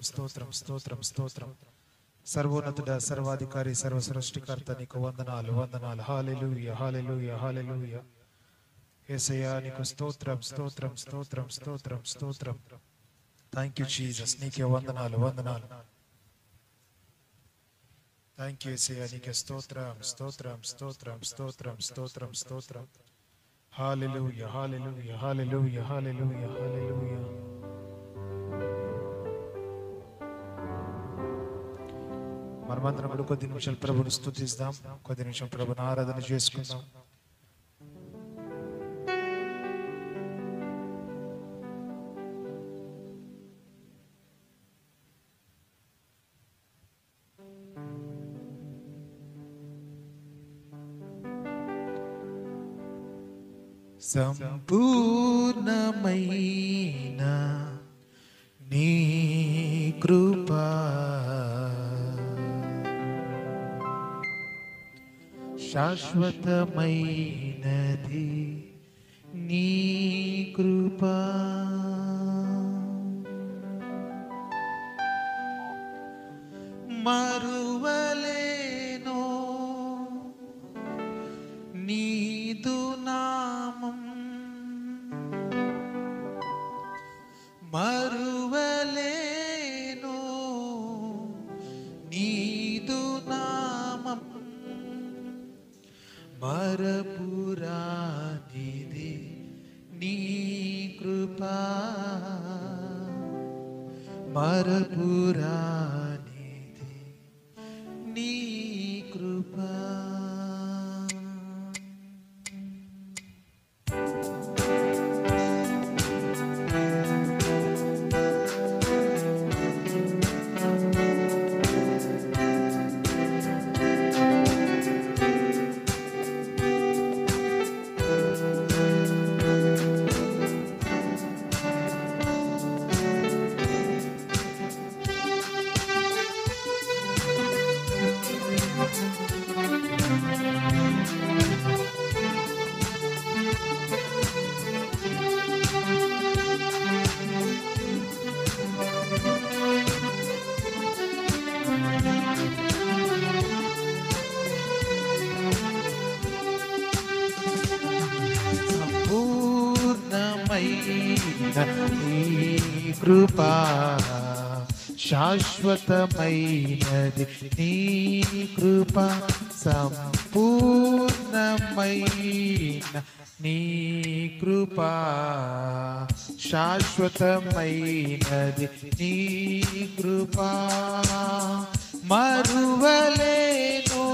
స్తోత్రం స్తోత్రం స్తోత్రం. సర్వోన్నతుడ, సర్వాధికారి, సర్వ సృష్టికర్త నీకు వందనాలు వందనాలు. హల్లెలూయా హల్లెలూయా హల్లెలూయా. యేసయ్యా నీకు స్తోత్రం స్తోత్రం స్తోత్రం స్తోత్రం స్తోత్రం. థ్యాంక్ యూ జీసస్, నీకే వందనాలు వందనాలు. థ్యాంక్ యూ యేసయ్యా, నీకే స్తోత్రం స్తోత్రం స్తోత్రం స్తోత్రం స్తోత్రం స్తోత్రం. హల్లెలూయా హల్లెలూయా హల్లెలూయా హల్లెలూయా హల్లెలూయా. మనమందరం కూడా కొద్ది నిమిషాలు ప్రభుని స్తుతిద్దాం, కొద్ది నిమిషం ప్రభుని ఆరాధన చేసుకుందాం. సంపూర్ణమైన నీ కృపా శాశ్వతమైనది, నీ కృపా మరువలేను నీదు నామం, మరువలేను నీదు నామం, మరపురానిది నీ కృపా, మరపురానిది నీ కృపా. నీ కృపా శాశ్వతమైనది, నీ కృపా సంపూర్ణమైన నీ కృపా శాశ్వతమైనది, నీ కృపా మరువలేను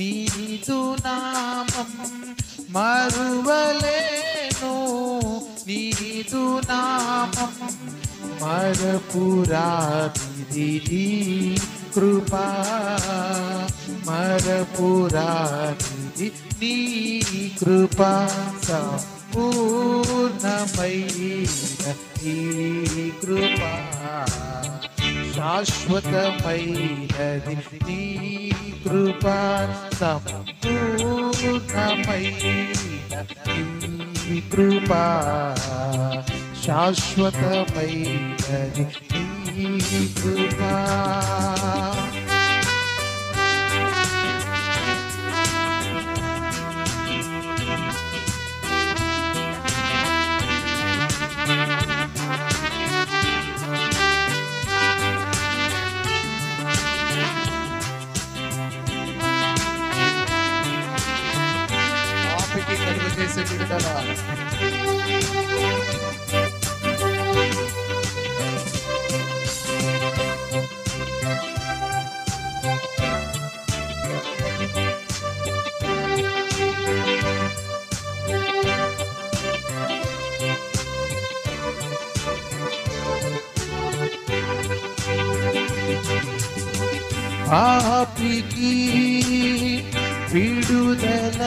నీదు నామం, మరువలేను నీదు నామం, మరపురానిది నీ కృపా, మరపురానిది నీ కృపా సంపూర్ణమైన నీ కృపా శాశ్వతమైనది, నీ కృపా సంపూర్ణమైన నీ కృపా శాశ్వతమైనది, నీ కృపా. కలుగు చేసే విడుదల పాపికి విడుదల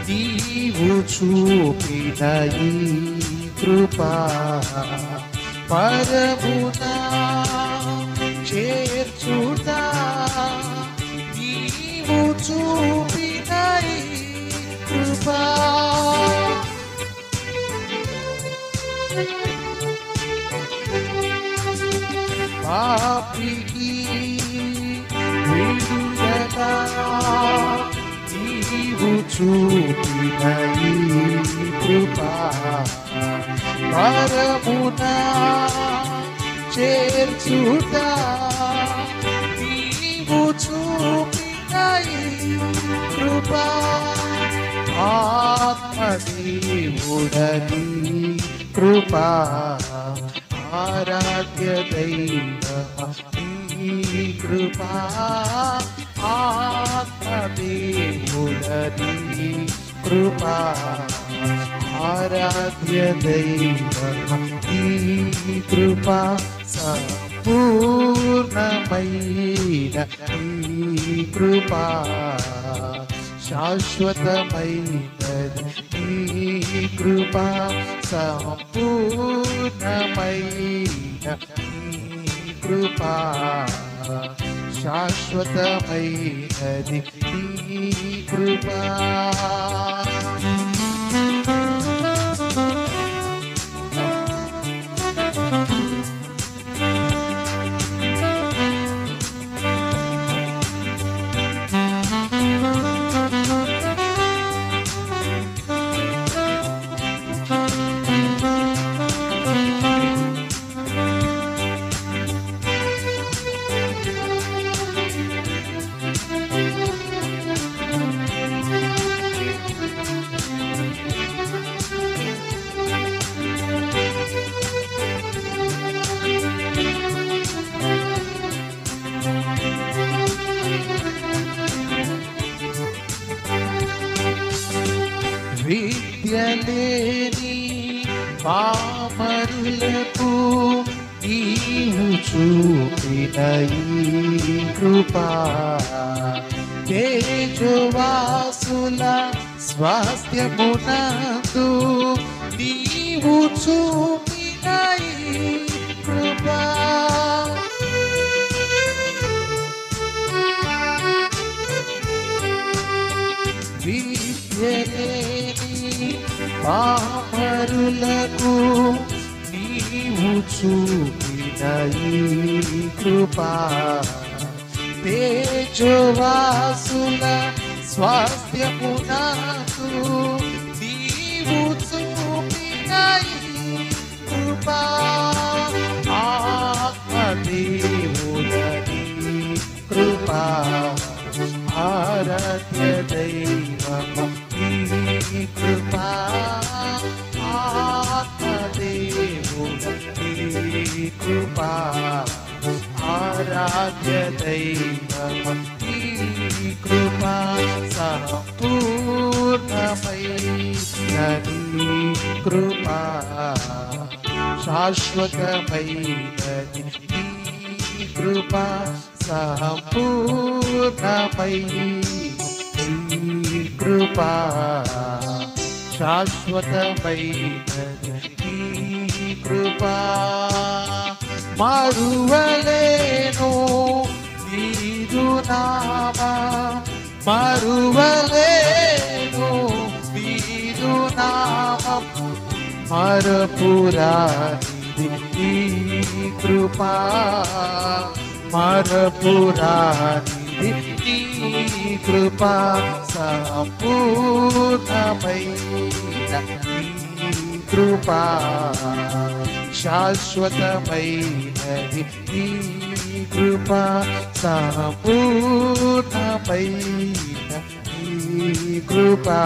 నీవు చూపిన ఈ కృపా పరమునా చేర్చుతా, నీవు చూపిన ఈ కృపా పాపికి విడుదల నీవు చూపిన ఈ కృపా పరమున చేర్చుట నీవు చూపిన ఈ కృపా ఆత్మదేవుడని కృపా ఆరాధ్య దైవ ఈ కృపా ఆత్మదేవుడని కృపా ఆరాధ్య దైవ ఈ కృపా సంపూర్ణమైన ఈ కృపా శాశ్వతమైనది ఈ కృపా సంపూర్ణమైన ఈ కృపా శాశ్వతమైనది ఈ కృపా విద్యలేని పామరులకు నీవు చూపిన ఈ కృపా తేజవాసుల స్వాస్థ్యమునందు నీవు చూపిన ఈ కృపా విద్యలేని పామరులకు నీవు చూపిన ఈ కృపా తేజవాసుల స్వాస్థ్యమునందు నీవు చూపిన ఈ కృపా ఆత్మదేవుడని కృపా ఆరాధ్య దైవము ఈ కృపా ఆత్మదేవుడని కృపా ఆరాధ్య దైవము ఈ కృపా సంపూర్ణమైనది కృపా శాశ్వతమైనది ఈ కృపా సంపూర్ణమైనది కృపా శాశ్వతమైనది ఈ కృపా మరువలేను నీదు నామా మరువలేను నీదు నామం మరపురానిది ఈ కృపా మరపురానిది ఈ కృపా సంపూర్ణమైన ఈ కృపా శాశ్వతమైనది ఈ కృపా సంపూర్ణమైన ఈ కృపా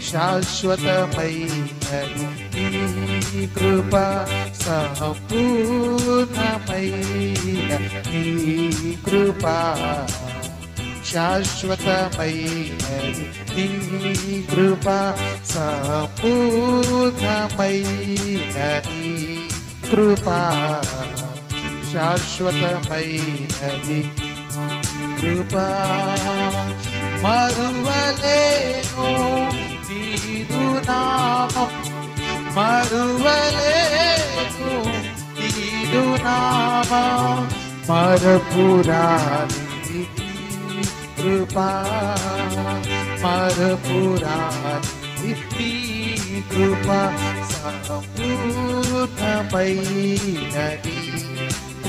శాశ్వతమైనది ఈ కృపా సంపూర్ణమైన ఈ కృపా శాశ్వతమైనది ఈ కృపా సంపూర్ణమైనది కృపా శాశ్వతమైనది కృపా మరువలేను నీదు నామం మరువలేను నీదు నామం మరపురానిది కృపా మరపురానిది కృపా సంపూర్ణమైనది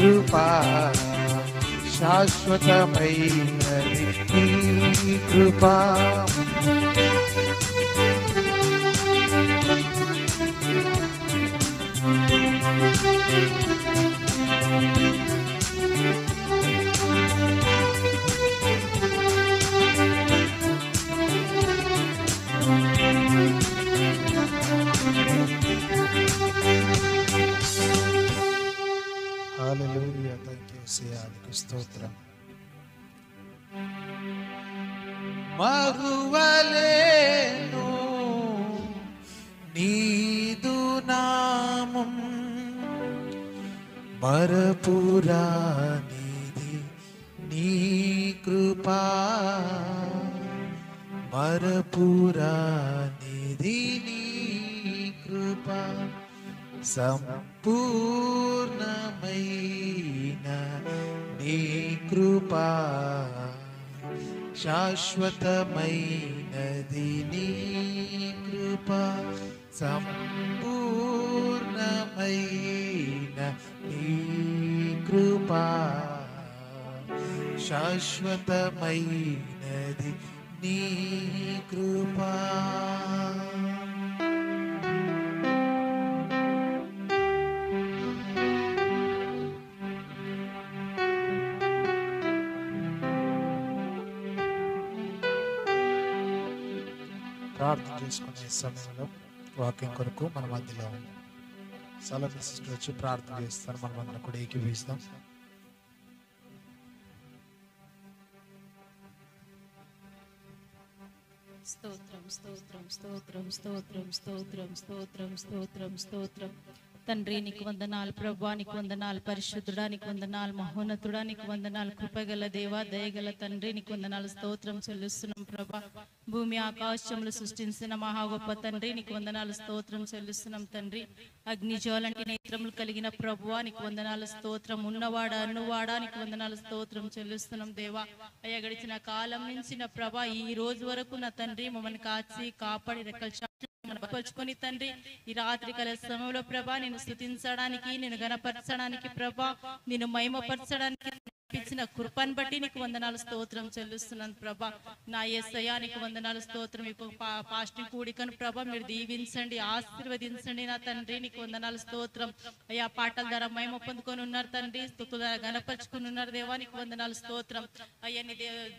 కృపా శాశ్వతమైనది నీ కృపా. హల్లెలూయా. థాంక్యూ యేసయ్యా, నీకు స్తోత్రం. మరువలేను నీదు నామం, మరపురానిది నీ కృపా, మరపురానిది నీ కృపా. సంపూర్ణమైన నీ కృపా శాశ్వతమైనది నీ కృపా. సంపూర్ణమైన నీ కృపా శాశ్వతమైనది నీ కృపా. ప్రార్థన చేసుకునే సమయంలో వాక్యం కొరకు మన మధ్యలో సలహా సిస్టర్ వచ్చి ప్రార్థన చేస్తారు. మనం అందరం కూడా ఏకీభవిస్తాం. స్తోత్రం స్తోత్రం స్తోత్రం స్తోత్రం స్తోత్రం స్తోత్రం స్తోత్రం స్తోత్రం. తండ్రి నీకు వందనాలు, ప్రభువా నీకు వందనాలు, పరిశుద్ధుడా నీకు వందనాలు, మహోన్నతుడా నీకు వందనాలు, కృపగల దేవా దయగల తండ్రి నీకు వందనాలు, స్తోత్రం చెల్లిస్తున్నాం ప్రభా. భూమి ఆకాశములు సృష్టించిన మహా గొప్ప తండ్రి నీకు వందనాలు, స్తోత్రం చెల్లిస్తున్నాం తండ్రి. అగ్నిజ్వాలంటి నేత్రములు కలిగిన ప్రభువా నీకు వందనాలు, స్తోత్రం. ఉన్నవాడా అన్నువాడా నీకు వందనాలు, స్తోత్రం చెల్లిస్తున్నాం దేవా. అయ్యా గడిచిన కాలం నుంచి నా ప్రభా ఈ రోజు వరకు నా తండ్రి మమ్మల్ని కాచి కాపాడి రెక్కల పరుచుకొని తండ్రి ఈ రాత్రి కాల సమయంలో ప్రభా నేను స్తుతించడానికి, నేను గణపరచడానికి ప్రభా, నేను మహిమపరచడానికి ఇచ్చిన కృపను బట్టి నీకు వందనాలు, స్తోత్రం చెల్లిస్తున్నాను ప్రభా. నా యేసయ్యా నీకు వందనాలు, స్తోత్రం. ఇప్పుడు పాస్టింగ్ కూడికను ప్రభా మీరు దీవించండి, ఆశీర్వదించండి నా తండ్రి నీకు వందనాలు, స్తోత్రం. అయ్యా పాటల ద్వారా మహిమ పొందుకొని ఉన్నారు తండ్రి, స్తుతుల ద్వారా గణపరుచుకుని ఉన్నారు దేవా నీకు వందనాలు, స్తోత్రం. అయ్యా నీ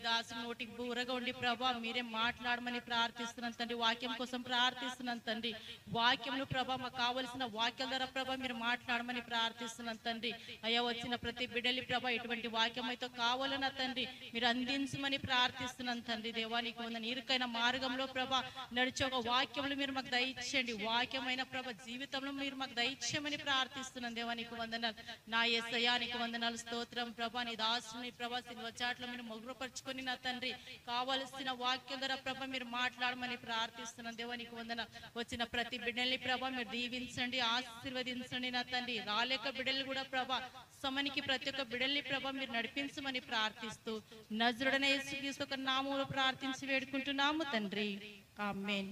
దాసు నోటికి బూరగా ఉండి ప్రభా మీరే మాట్లాడమని ప్రార్థిస్తున్నాను తండ్రి. వాక్యం కోసం ప్రార్థిస్తున్నాను తండ్రి. వాక్యంను ప్రభా మాకు కావలసిన వాక్యాల ద్వారా ప్రభా మీరు మాట్లాడమని ప్రార్థిస్తున్నాను తండ్రి. అయ్యా వచ్చిన ప్రతి బిడ్డలి ప్రభా ఎటువంటి వాక్యం అయితే కావాలన్న తండ్రి మీరు అందించమని ప్రార్థిస్తున్నాను తండ్రి. దేవా నీకు వందనాలు. ఇరుకైన మార్గంలో ప్రభా నడిచే ఒక వాక్యంలో మీరు మాకు దయచేయండి, వాక్యమైన ప్రభా జీవితంలో మీరు మాకు దయచేయమని ప్రార్థిస్తున్నాను దేవా నీకు వందనాలు. నా యేసయ్యా నీకు వందనాలు, స్తోత్రం ప్రభా. నీ దాసుని ప్రభా సిల్వచాట్ల మీరు మొగురుపరుచుకొని నా తండ్రి కావలసిన వాక్యం ద్వారా ప్రభా మీరు మాట్లాడమని ప్రార్థిస్తున్నాను దేవా నీకు వందనాలు. వచ్చిన ప్రతి బిడ్డల్ని ప్రభా మీరు దీవించండి, ఆశీర్వదించండి నా తండ్రి. రాలేక బిడ్డలు కూడా ప్రభా సమనికి ప్రతి ఒక్క బిడ్డల్ని ప్రభా మీరు నడిపించమని ప్రార్థిస్తూ నజరుడైన యేసుక్రీస్తు యొక్క నామములో ప్రార్థించి వేడుకుంటున్నాము తండ్రి, ఆమేన్.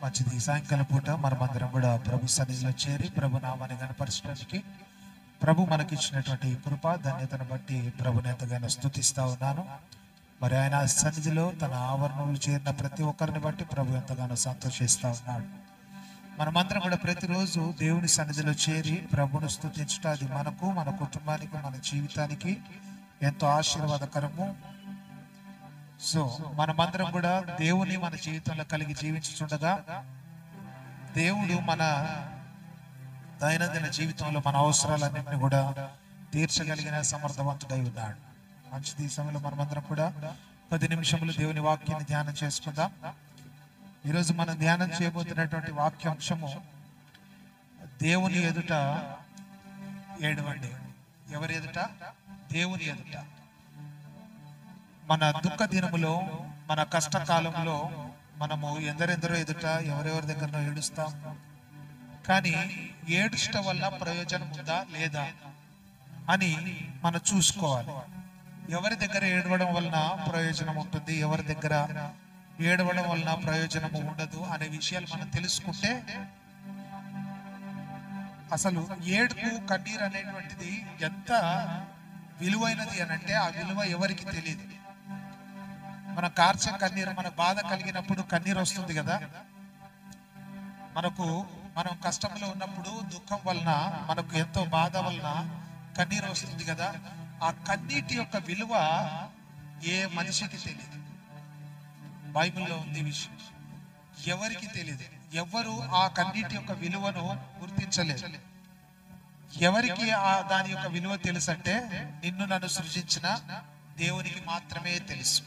మంచిది. సాయంకాలం పూట మనమందరం కూడా ప్రభు సన్నిధిలో చేరి ప్రభు నామాన్ని కనపరచడానికి ప్రభు మనకిచ్చినటువంటి కృప ధన్యతను బట్టి ప్రభుని ఎంతగానో స్తుతిస్తా ఉన్నాను. మరి ఆయన సన్నిధిలో తన ఆవరణలు చేరిన ప్రతి ఒక్కరిని బట్టి ప్రభు ఎంతగానో సంతోషిస్తా ఉన్నాడు. మనమందరం కూడా ప్రతిరోజు దేవుని సన్నిధిలో చేరి ప్రభును స్తుతించడం అది మనకు, మన కుటుంబానికి, మన జీవితానికి ఎంతో ఆశీర్వాదకరము. సో మనమందరం కూడా దేవుని మన జీవితంలో కలిగి జీవించుచుండగా దేవుడు మన దైనందిన జీవితంలో మన అవసరాలన్నింటినీ కూడా తీర్చగలిగిన సమర్థవంతుడై ఉన్నాడు. మంచిది. ఈ సమయంలో మనమందరం కూడా 10 నిమిషములు దేవుని వాక్యాన్ని ధ్యానం చేసుకుందాం. ఈరోజు మనం ధ్యానం చేయబోతున్నటువంటి వాక్యాంశము దేవుని ఎదుట ఏడవండి. ఎవరి ఎదుట? దేవుని ఎదుట. మన దుఃఖ దినములో, మన కష్టకాలంలో మనము ఎందరెందరో ఎదుట ఎవరెవరి దగ్గర ఏడుస్తాం. కానీ ఏడుస్ట వల్ల ప్రయోజనం ఉందా లేదా అని మనం చూసుకోవాలి. ఎవరి దగ్గర ఏడవడం వలన ప్రయోజనం ఉంటుంది, ఎవరి దగ్గర ఏడవడం వలన ప్రయోజనము ఉండదు అనే విషయాలు మనం తెలుసుకుంటే అసలు ఏడుపు కన్నీరు అనేటువంటిది ఎంత విలువైనది అని అంటే ఆ విలువ ఎవరికి తెలియదు. మన కార్చే కన్నీరు, మన బాధ కలిగినప్పుడు కన్నీరు వస్తుంది కదా. మనం కష్టంలో ఉన్నప్పుడు దుఃఖం వలన, మనకు ఎంతో బాధ వలన కన్నీరు వస్తుంది కదా. ఆ కన్నీటి యొక్క విలువ ఏ మనిషికి తెలియదు. బైబిల్లో ఉంది విషయం, ఎవరికి తెలియదు. ఎవరు ఆ కన్నీటి యొక్క విలువను గుర్తించలేదు. ఎవరికి దాని యొక్క విలువ తెలుసు అంటే నిన్ను నన్ను సృజించిన దేవునికి మాత్రమే తెలుసు.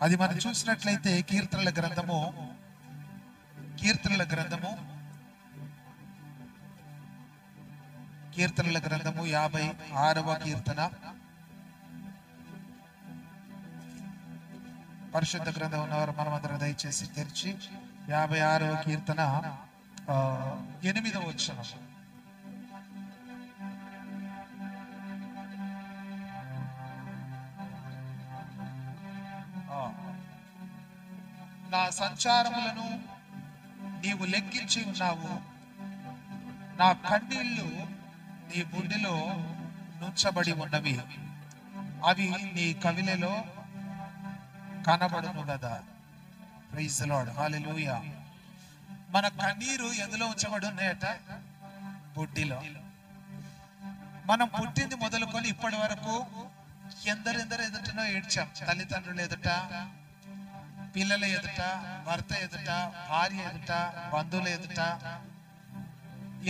అది మనం చూసినట్లయితే కీర్తనల గ్రంథము 56వ కీర్తన, పరిశుద్ధ గ్రంథం ఉన్నవారు మనమందరం దయచేసి తెరిచి 56వ కీర్తన 8వ వచనం. నా సంచారములను నీవు లెక్కించి ఉన్నావు, నా కన్నీళ్లు నీ బుడ్డిలో నుంచబడి ఉన్నవి, అవి నీ కవిలలో కనబడును కదా. ప్రైజ్ ది లార్డ్, హల్లెలూయా. మన కన్నీరు ఎందులో ఉంచబడి ఉన్నాయట? బుడ్డిలో. మనం పుట్టింది మొదలుకొని ఇప్పటి వరకు ఎందరెందరు ఎదుటనో ఏడ్చాం. తల్లిదండ్రులు ఎదుట, పిల్లల ఎదుట, భర్త ఎదుట, భార్య ఎదుట, బంధువుల ఎదుట,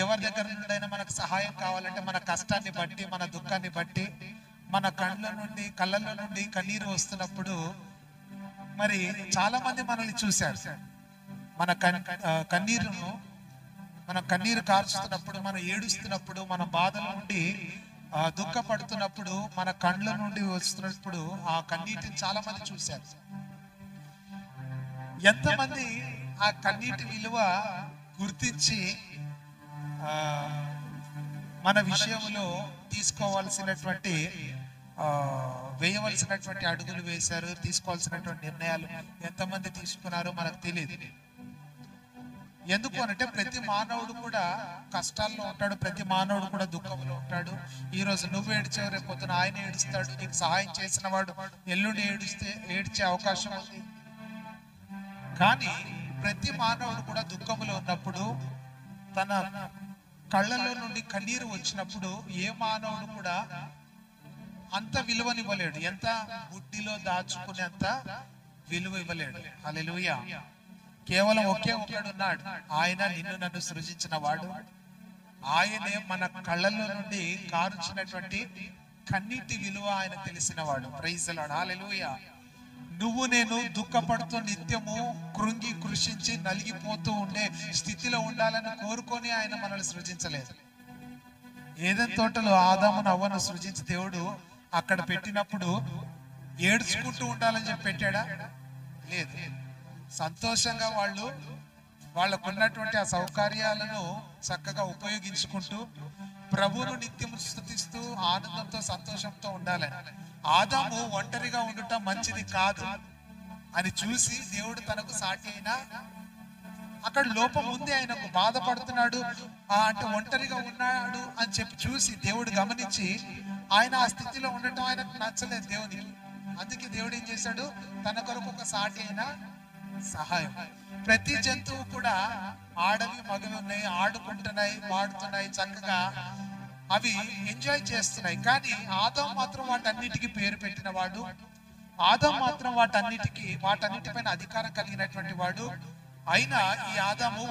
ఎవరి దగ్గర నుండైనా మనకు సహాయం కావాలంటే మన కష్టాన్ని బట్టి, మన దుఃఖాన్ని బట్టి, మన కళ్ళల్లో నుండి కన్నీరు వస్తున్నప్పుడు మరి చాలా మంది మనల్ని చూశారు. మన కన్నీరు కార్చుతున్నప్పుడు, మనం ఏడుస్తున్నప్పుడు, మన బాధల నుండి దుఃఖపడుతున్నప్పుడు, మన కళ్ళ నుండి వస్తున్నప్పుడు ఆ కన్నీటిని చాలా మంది చూశారు. ఎంతమంది ఆ కన్నీటి విలువ గుర్తించి మన విషయంలో తీసుకోవాల్సినటువంటి వేయవలసినటువంటి అడుగులు వేశారు, తీసుకోవాల్సినటువంటి నిర్ణయాలు ఎంతమంది తీసుకున్నారో మనకు తెలియదు. ఎందుకు అనంటే ప్రతి మానవుడు కూడా కష్టాల్లో ఉంటాడు, ప్రతి మానవుడు కూడా దుఃఖంలో ఉంటాడు. ఈ రోజు నువ్వు ఏడ్చావు, రేపు పొద్దున ఆయన ఏడుస్తాడు. నీకు సహాయం చేసిన వాడు ఎల్లుండి ఏడ్చే అవకాశం ఉంది. కానీ ప్రతి మానవుడు కూడా దుఃఖంలో ఉన్నప్పుడు, తన కళ్ళలో నుండి కన్నీరు వచ్చినప్పుడు ఏ మానవుడు కూడా అంత విలువనివ్వలేడు. ఎంత బుడ్డిలో దాచుకునేంత విలువ ఇవ్వలేడు. హల్లెలూయా. కేవలం ఒకే ఒకడు ఉన్నాడు, ఆయన నిన్ను నన్ను సృజించిన వాడు. ఆయనే మన కళ్ళల్లో నుండి కారుచినటువంటి కన్నీటి విలువ ఆయన తెలిసిన వాడు. ప్రైజ్ ది లార్డ్, హల్లెలూయా. నువ్వు నేను దుఃఖపడుతూ నిత్యము కృంగి కృషించి నలిగిపోతూ ఉండే స్థితిలో ఉండాలని కోరుకొని ఆయన మనల్ని సృజించలేదు. ఏదెన్ తోటలో ఆదామును హవ్వను సృజించి దేవుడు అక్కడ పెట్టినప్పుడు ఏడ్చుకుంటూ ఉండాలని చెప్పి పెట్టాడా? లేదు. సంతోషంగా వాళ్ళకున్నటువంటి ఆ సౌకర్యాలను చక్కగా ఉపయోగించుకుంటూ ప్రభువును నిత్యము స్తుతిస్తూ ఆనందంతో సంతోషంతో ఉండాలని. ఆదాము ఒంటరిగా ఉండటం మంచిది కాదు అని చూసి దేవుడు తనకు సాటి అయినా అక్కడ లోపం ఉంది, ఆయనకు బాధపడుతున్నాడు అంటే ఒంటరిగా ఉన్నాడు అని చెప్పి చూసి దేవుడు గమనించి ఆయన ఆ స్థితిలో ఉండటం ఆయనకు నచ్చలేదు దేవునికి. అందుకే దేవుడు ఏం చేశాడు? తన కొరకు ఒక సాటి అయిన సహాయం. ప్రతి జంతువు కూడా ఆడవి మగవి ఉన్నాయి, ఆడుకుంటున్నాయి, పాడుతున్నాయి, చక్కగా అవి ఎంజాయ్ చేస్తున్నాయి. కానీ ఆదాం మాత్రం వాటన్నిటికీ పేరు పెట్టిన వాడు. ఆదాం మాత్రం వాటన్నిటిపైన అధికారం కలిగినటువంటి వాడు. అయినా ఈ ఆదాము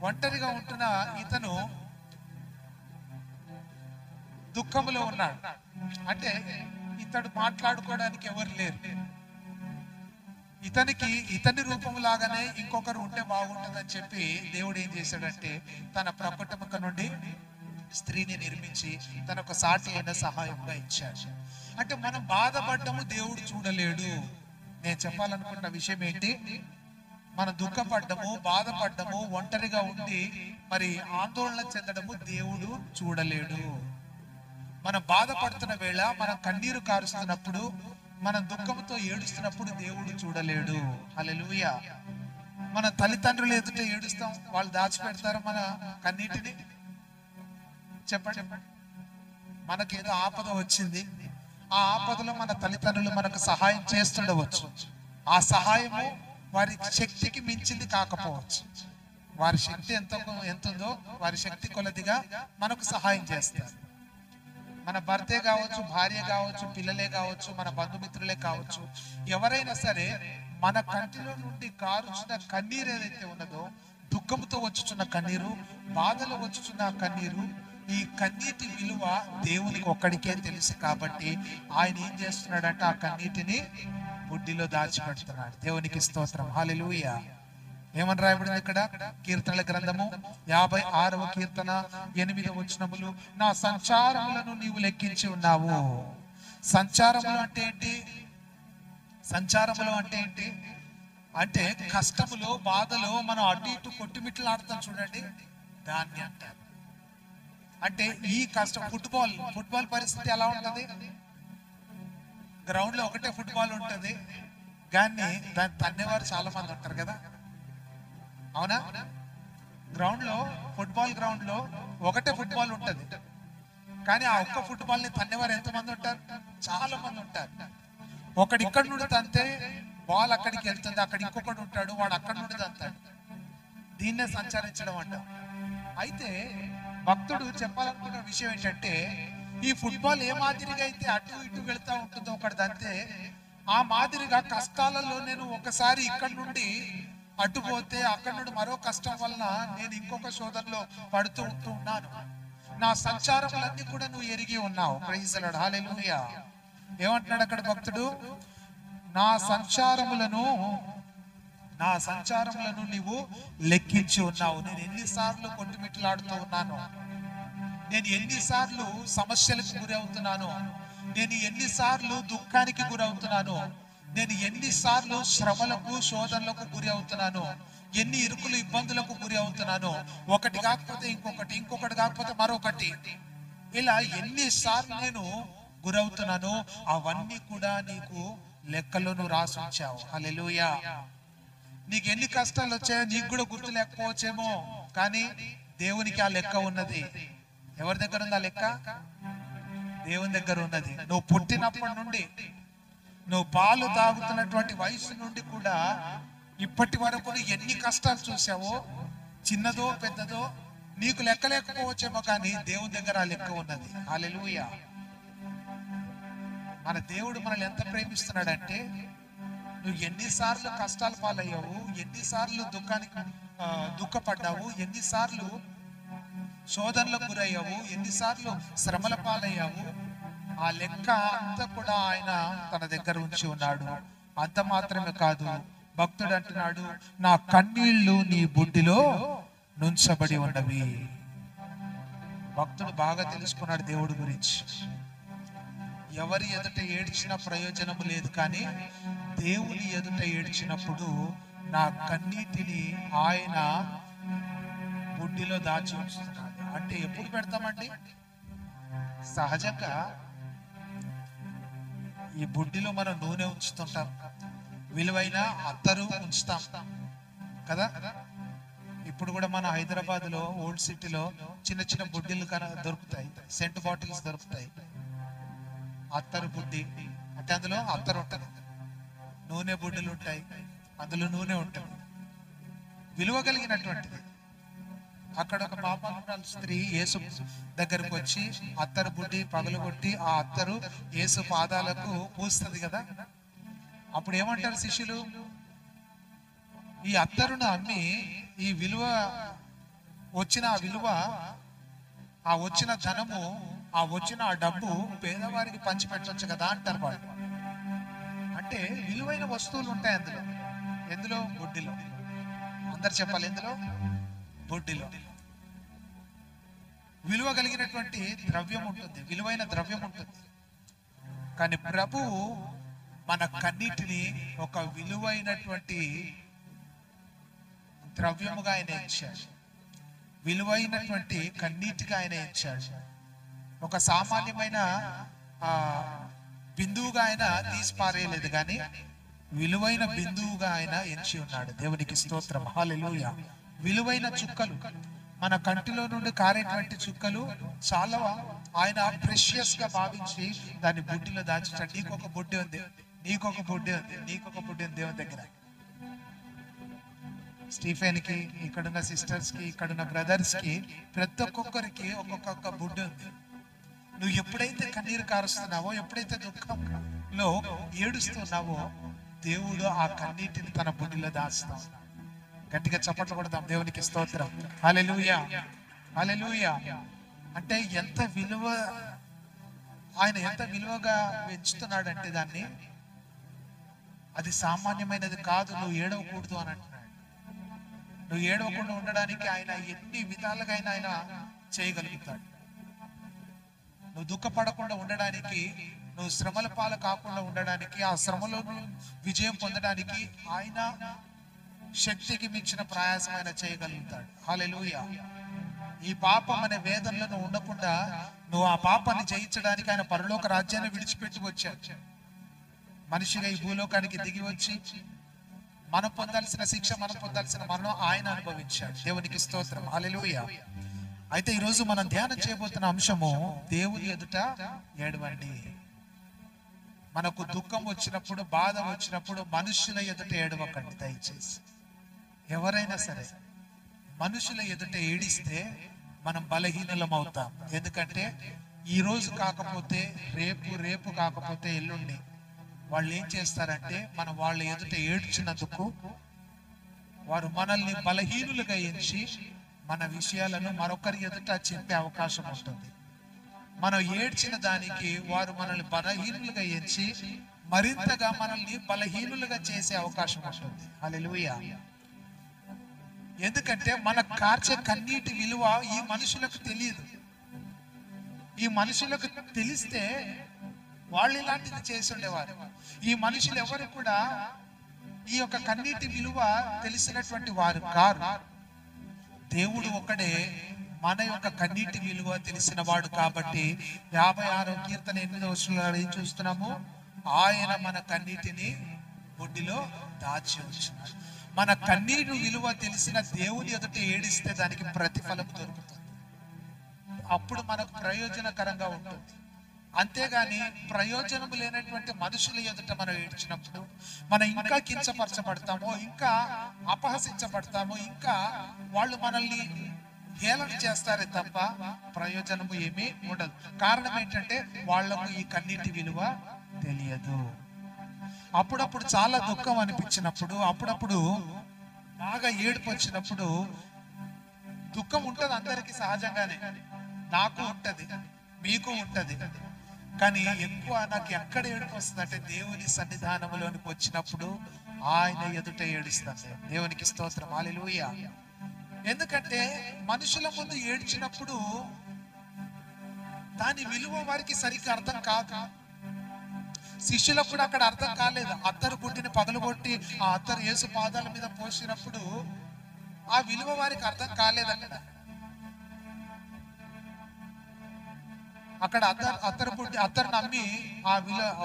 ఒంటరిగా ఉంటున్న ఇతను దుఃఖంలో ఉన్నాడు. అంటే ఇతడు మాట్లాడుకోవడానికి ఎవరు లేరు. ఇతని రూపం లాగానే ఇంకొకరు ఉంటే బాగుంటుందని చెప్పి దేవుడు ఏం చేశాడంటే తన ప్రకటముక నుండి స్త్రీని నిర్మించి తనకు సాటి అయిన సహాయంగా ఇచ్చాడు. అంటే మనం బాధపడ్డము దేవుడు చూడలేడు. నేను చెప్పాలనుకున్న విషయం ఏంటి? మనం దుఃఖపడ్డము, బాధపడ్డము, ఒంటరిగా ఉండి మరి ఆందోళన చెందడము దేవుడు చూడలేడు. మనం బాధపడుతున్న వేళ, మనం కన్నీరు కారుస్తున్నప్పుడు, మనం దుఃఖంతో ఏడుస్తున్నప్పుడు దేవుడు చూడలేడు. హల్లెలూయా. మన తల్లిదండ్రులు ఎదుట ఏడుస్తాం, వాళ్ళు దాచిపెడతారు మన కన్నీటిని? చెప్పండి. మనకేదో ఆపద వచ్చింది, ఆ ఆపదలో మన తల్లిదండ్రులు మనకు సహాయం చేస్తుండవచ్చు. ఆ సహాయము వారి శక్తికి మించింది కాకపోవచ్చు. వారి శక్తి ఎంతుందో వారి శక్తి కొలదిగా మనకు సహాయం చేస్తారు. మన భర్తే కావచ్చు, భార్య కావచ్చు, పిల్లలే కావచ్చు, మన బంధుమిత్రులే కావచ్చు, ఎవరైనా సరే మన కంటిలో నుండి కారుచున్న కన్నీరు ఏదైతే ఉన్నదో, దుఃఖంతో వచ్చుచున్న కన్నీరు, బాధలో వచ్చుచున్న కన్నీరు, ఈ కన్నీటి విలువ దేవునికి ఒక్కడికే తెలుసు. కాబట్టి ఆయన ఏం చేస్తున్నాడంటే ఆ కన్నీటిని బుడ్డిలో దాచిపెడుతున్నాడు. దేవునికి స్తోత్రం, హల్లెలూయా. ఏమని రాయబడింది ఇక్కడ? కీర్తనల గ్రంథము 56వ కీర్తన 8వ వచనములు, నా సంచారములను నీవు లెక్కించి ఉన్నావు. సంచారములు అంటే ఏంటి? సంచారములు అంటే ఏంటి అంటే కష్టములో, బాధలో మనం అటు ఇటు కొట్టుమిట్లాడుతాం చూడండి, దాన్ని అంటారు. అంటే ఈ కష్టం, ఫుట్బాల్ పరిస్థితి ఎలా ఉంటది? గ్రౌండ్ లో ఒకటే ఫుట్బాల్ ఉంటది, కానీ దాన్ని తన్నేవారు చాలా మంది ఉంటారు కదా, అవునా? గ్రౌండ్ లో, ఫుట్బాల్ గ్రౌండ్ లో ఒకటే ఫుట్బాల్ ఉంటది, కానీ ఆ ఒక్క ఫుట్బాల్ ని తన్నేవారు ఎంతమంది ఉంటారు? చాలా మంది ఉంటారు. ఒకడు ఇక్కడ నుండి తంతే బాల్ అక్కడికి వెళ్తుంది, అక్కడ ఇంకొకడు ఉంటాడు, వాడు అక్కడ నుండి తంతాడు. దీన్నే సంచరించడం అంటాం. అయితే భక్తుడు చెప్పాలనుకున్న విషయం ఏంటంటే, ఈ ఫుట్బాల్ ఏ మాదిరిగా అయితే అటు ఇటు వెళ్తా ఉంటుందో ఒకటి తంతే, ఆ మాదిరిగా కష్టాలలో నేను ఒకసారి ఇక్కడ నుండి అటు పోతే అక్కడ నుండి మరో కష్టం వలన నేను ఇంకొక శోధనలో పడుతూ ఉన్నాను. నా సంచారములన్నీ కూడా నువ్వు ఎరిగి ఉన్నావు. ప్రైజ్ ది లార్డ్, హల్లెలూయా. ఏమంటున్నాడు అక్కడ భక్తుడు? నా సంచారములను నీవు లెక్కించి ఉన్నావు. నేను ఎన్నిసార్లు కొట్టుమిట్లాడుతూ ఉన్నాను, నేను ఎన్నిసార్లు సమస్యలకు గురి అవుతున్నాను, నేను ఎన్నిసార్లు దుఃఖానికి గురి అవుతున్నాను, నేను ఎన్నిసార్లు శ్రమలకు, శోధనలకు గురి అవుతున్నాను, ఎన్ని ఇరుకులు, ఇబ్బందులకు గురి అవుతున్నాను. ఒకటి కాకపోతే ఇంకొకటి, ఇంకొకటి కాకపోతే మరొకటి, ఇలా ఎన్నిసార్లు నేను గురవుతున్నాను, అవన్నీ కూడా నీకు లెక్కలో నువ్వు రాసి ఉంచావు. హల్లెలూయా. నీకు ఎన్ని కష్టాలు వచ్చాయో నీకు కూడా గుర్తు లేకపోవచ్చేమో, కానీ దేవునికి ఆ లెక్క ఉన్నది. ఎవరి దగ్గర ఉంది ఆ లెక్క? దేవుని దగ్గర ఉన్నది. నువ్వు పుట్టినప్పటి నుండి, నువ్వు పాలు తాగుతున్నటువంటి వయసు నుండి కూడా ఇప్పటి వరకు ఎన్ని కష్టాలు చూసావో, చిన్నదో పెద్దదో, నీకు లెక్క లేకపోవచ్చేమో, కానీ దేవుని దగ్గర ఆ లెక్క ఉన్నది. హల్లెలూయా. మన దేవుడు మనల్ని ఎంత ప్రేమిస్తున్నాడంటే, నువ్వు ఎన్నిసార్లు కష్టాలు పాలయ్యావు, ఎన్నిసార్లు దుఃఖపడ్డావు, ఎన్నిసార్లు శోధనలకు గురయ్యావు, ఎన్నిసార్లు శ్రమల పాలయ్యావు, ఆ లెక్క అంతా కూడా ఆయన తన దగ్గర ఉంచి ఉన్నాడు. అంత మాత్రమే కాదు, భక్తుడు అంటున్నాడు, నా కన్నీళ్లు నీ బుడ్డిలో నుంచబడి ఉన్నవి. భక్తుడు బాగా తెలుసుకున్నాడు దేవుడి గురించి. ఎవరి ఎదుట ఏడ్చిన ప్రయోజనము లేదు, కానీ దేవుని ఎదుట ఏడ్చినప్పుడు నా కన్నీటిని ఆయన బుడ్డిలో దాచి ఉంచుతున్నాడు. అంటే ఎప్పుడు పెడతామండి? సహజంగా ఈ బుడ్డిలో మనం నూనె ఉంచుతుంటాం, విలువైన అత్తరు ఉంచుతాం కదా. ఇప్పుడు కూడా మన హైదరాబాద్ లో, ఓల్డ్ సిటీలో చిన్న చిన్న బుడ్డిలు దొరుకుతాయి, సెంట్ బాటిల్స్ దొరుకుతాయి. అత్తరు బుడ్డి అంటే అందులో అత్తరు ఉంటుంది, నూనె బుడ్డలు ఉంటాయి, అందులో నూనె ఉంటుంది, విలువ కలిగినటువంటిది. అక్కడ ఒక పాపాత్మురాలు స్త్రీ యేసు దగ్గరకు వచ్చి అత్తరు బుడ్డి పగలగొట్టి ఆ అత్తరు యేసు పాదాలకు పూస్తుంది కదా. అప్పుడు ఏమంటారు శిష్యులు? ఈ అత్తరును అమ్మి ఈ విలువ వచ్చిన ఆ వచ్చిన ధనము, ఆ వచ్చిన ఆ డబ్బు పేదవారికి పంచిపెట్టవచ్చు కదా అంటారు వాళ్ళు. అంటే విలువైన వస్తువులు ఉంటాయి అందులో. ఎందులో? బుడ్డిలో. అందరు చెప్పాలి, ఎందులో? బుడ్డిలో. విలువ కలిగినటువంటి ద్రవ్యం ఉంటుంది, విలువైన ద్రవ్యం ఉంటుంది. కానీ ప్రభు మన కన్నీటిని ఒక విలువైనటువంటి ద్రవ్యముగా ఆయన ఇచ్చాడు, విలువైనటువంటి కన్నీటిగా ఆయన ఇచ్చాడు. ఒక సామాన్యమైన బిందువుగా ఆయన తీసి పారేయలేదు, కానీ విలువైన బిందువుగా ఆయన ఎంచి ఉన్నాడు. దేవునికి స్తోత్రం, హల్లెలూయా. విలువైన చుక్కలు, మన కంటిలో నుండి కారేటువంటి చుక్కలు చాలా ఆయన ప్రెషియస్ గా భావించి దాన్ని బుడ్డిలో దాచుతాడు. నీకొక బుడ్డి ఉంది, నీకొక బుడ్డి ఉంది, నీకొక బుడ్డి ఉంది దేవుని దగ్గర. స్టీఫెన్ కి, ఇక్కడున్న సిస్టర్స్ కి, ఇక్కడున్న బ్రదర్స్ కి, ప్రతి ఒక్కొక్కరికి ఒక్కొక్క బుడ్డి ఉంది. నువ్వు ఎప్పుడైతే కన్నీరు కారుస్తున్నావో, ఎప్పుడైతే దుఃఖంలో ఏడుస్తున్నావో, దేవుడు ఆ కన్నీటిని తన బుడ్డిలో దాస్తాం. గట్టిగా చప్పట్లు కొడదాం, దేవునికి స్తోత్రం, హల్లెలూయా, హల్లెలూయా. అంటే ఎంత విలువ, ఆయన ఎంత విలువగా పెంచుతున్నాడంటే దాన్ని, అది సామాన్యమైనది కాదు. నువ్వు ఏడవకూడదు అని అంటున్నాడు. నువ్వు ఏడవకుండా ఉండడానికి ఆయన ఎన్ని విధాలుగా ఆయన చేయగలుగుతాడు. నువ్వు దుఃఖపడకుండా ఉండడానికి, నువ్వు శ్రమల పాలు కాకుండా ఉండడానికి, ఆ శ్రమలో విజయం పొందడానికి ఆయన శక్తికి మించిన ప్రయాసం ఆయన చేయగలుగుతాడు. హల్లెలూయా. ఈ పాపం అనే వేదనలో నువ్వు ఉండకుండా, నువ్వు ఆ పాపాన్ని జయించడానికి ఆయన పరలోక రాజ్యాన్ని విడిచిపెట్టి వచ్చాడు. మనిషిగా ఈ భూలోకానికి దిగి వచ్చి మనం పొందాల్సిన శిక్ష, మనం పొందాల్సిన మరణం ఆయన అనుభవించాడు. దేవునికి స్తోత్రం, హల్లెలూయా. అయితే ఈరోజు మనం ధ్యానం చేయబోతున్న అంశము, దేవుని ఎదుట ఏడవండి. మనకు దుఃఖం వచ్చినప్పుడు, బాధ వచ్చినప్పుడు మనుషుల ఎదుట ఏడవకండి దయచేసి. ఎవరైనా సరే మనుషుల ఎదుట ఏడిస్తే మనం బలహీనలం అవుతాం. ఎందుకంటే ఈ రోజు కాకపోతే రేపు, రేపు కాకపోతే ఎల్లుండి వాళ్ళు ఏం చేస్తారంటే, మనం వాళ్ళ ఎదుట ఏడ్చినందుకు వారు మనల్ని బలహీనులుగా ఎంచి మన విషయాలను మరొకరి ఎదుట చెప్పే అవకాశం ఉంటుంది. మనం ఏడ్చిన దానికి వారు మనల్ని బలహీనులుగా ఎంచి మరింతగా మనల్ని బలహీనులుగా చేసే అవకాశం ఉంటుంది. హల్లెలూయా. ఎందుకంటే మన కార్చే కన్నీటి విలువ ఈ మనుషులకు తెలియదు. ఈ మనుషులకు తెలిస్తే వాళ్ళు ఇలాంటిది చేసి ఉండేవారు. ఈ మనుషులు ఎవరు కూడా ఈ యొక్క కన్నీటి విలువ తెలిసినటువంటి వారు కారు. దేవుడు ఒకడే మన యొక్క కన్నీటి విలువ తెలిసిన వాడు. కాబట్టి 56వ కీర్తన 8వ వచనంలో ఏం చూస్తున్నాము? ఆయన మన కన్నీటిని బొడ్డిలో దాచి ఉంచున్నాడు. మన కన్నీరు విలువ తెలిసిన దేవుని ఎదుట ఏడిస్తే దానికి ప్రతిఫలం దొరుకుతుంది. అప్పుడు మనకు ప్రయోజనకరంగా ఉంటుంది. అంతేగాని ప్రయోజనం లేనటువంటి మనుషుల ఎదుట మనం ఏడ్చినప్పుడు మనం ఇంకా కించపరచబడతాము, ఇంకా అపహసించబడతాము, ఇంకా వాళ్ళు మనల్ని హేళన చేస్తారే తప్ప ప్రయోజనము ఏమీ ఉండదు. కారణం ఏంటంటే వాళ్లకు ఈ కన్నీటి విలువ తెలియదు. అప్పుడప్పుడు చాలా దుఃఖం అనిపించినప్పుడు, అప్పుడప్పుడు బాగా ఏడుపు వచ్చినప్పుడు, దుఃఖం ఉంటది అందరికి సహజంగానే, నాకు ఉంటది, మీకు ఉంటది. కానీ ఎక్కువ నాకు ఎక్కడ ఏడుపు వస్తుంది అంటే దేవుని సన్నిధానంలోనికి వచ్చినప్పుడు ఆయన ఎదుట ఏడుస్తాను. దేవునికి స్తోత్రం, హల్లెలూయా. ఎందుకంటే మనుషుల ముందు ఏడ్చినప్పుడు దాని విలువ వారికి సరిగ్గా అర్థం కాదు. శిష్యులకు కూడా అక్కడ అర్థం కాలేదు. అత్తరు బుడ్డిని పగలగొట్టి ఆ అత్తరు యేసు పాదాల మీద పోసినప్పుడు ఆ విలువ వారికి అర్థం కాలేదు. అక్కడ అత్తరు నమ్మి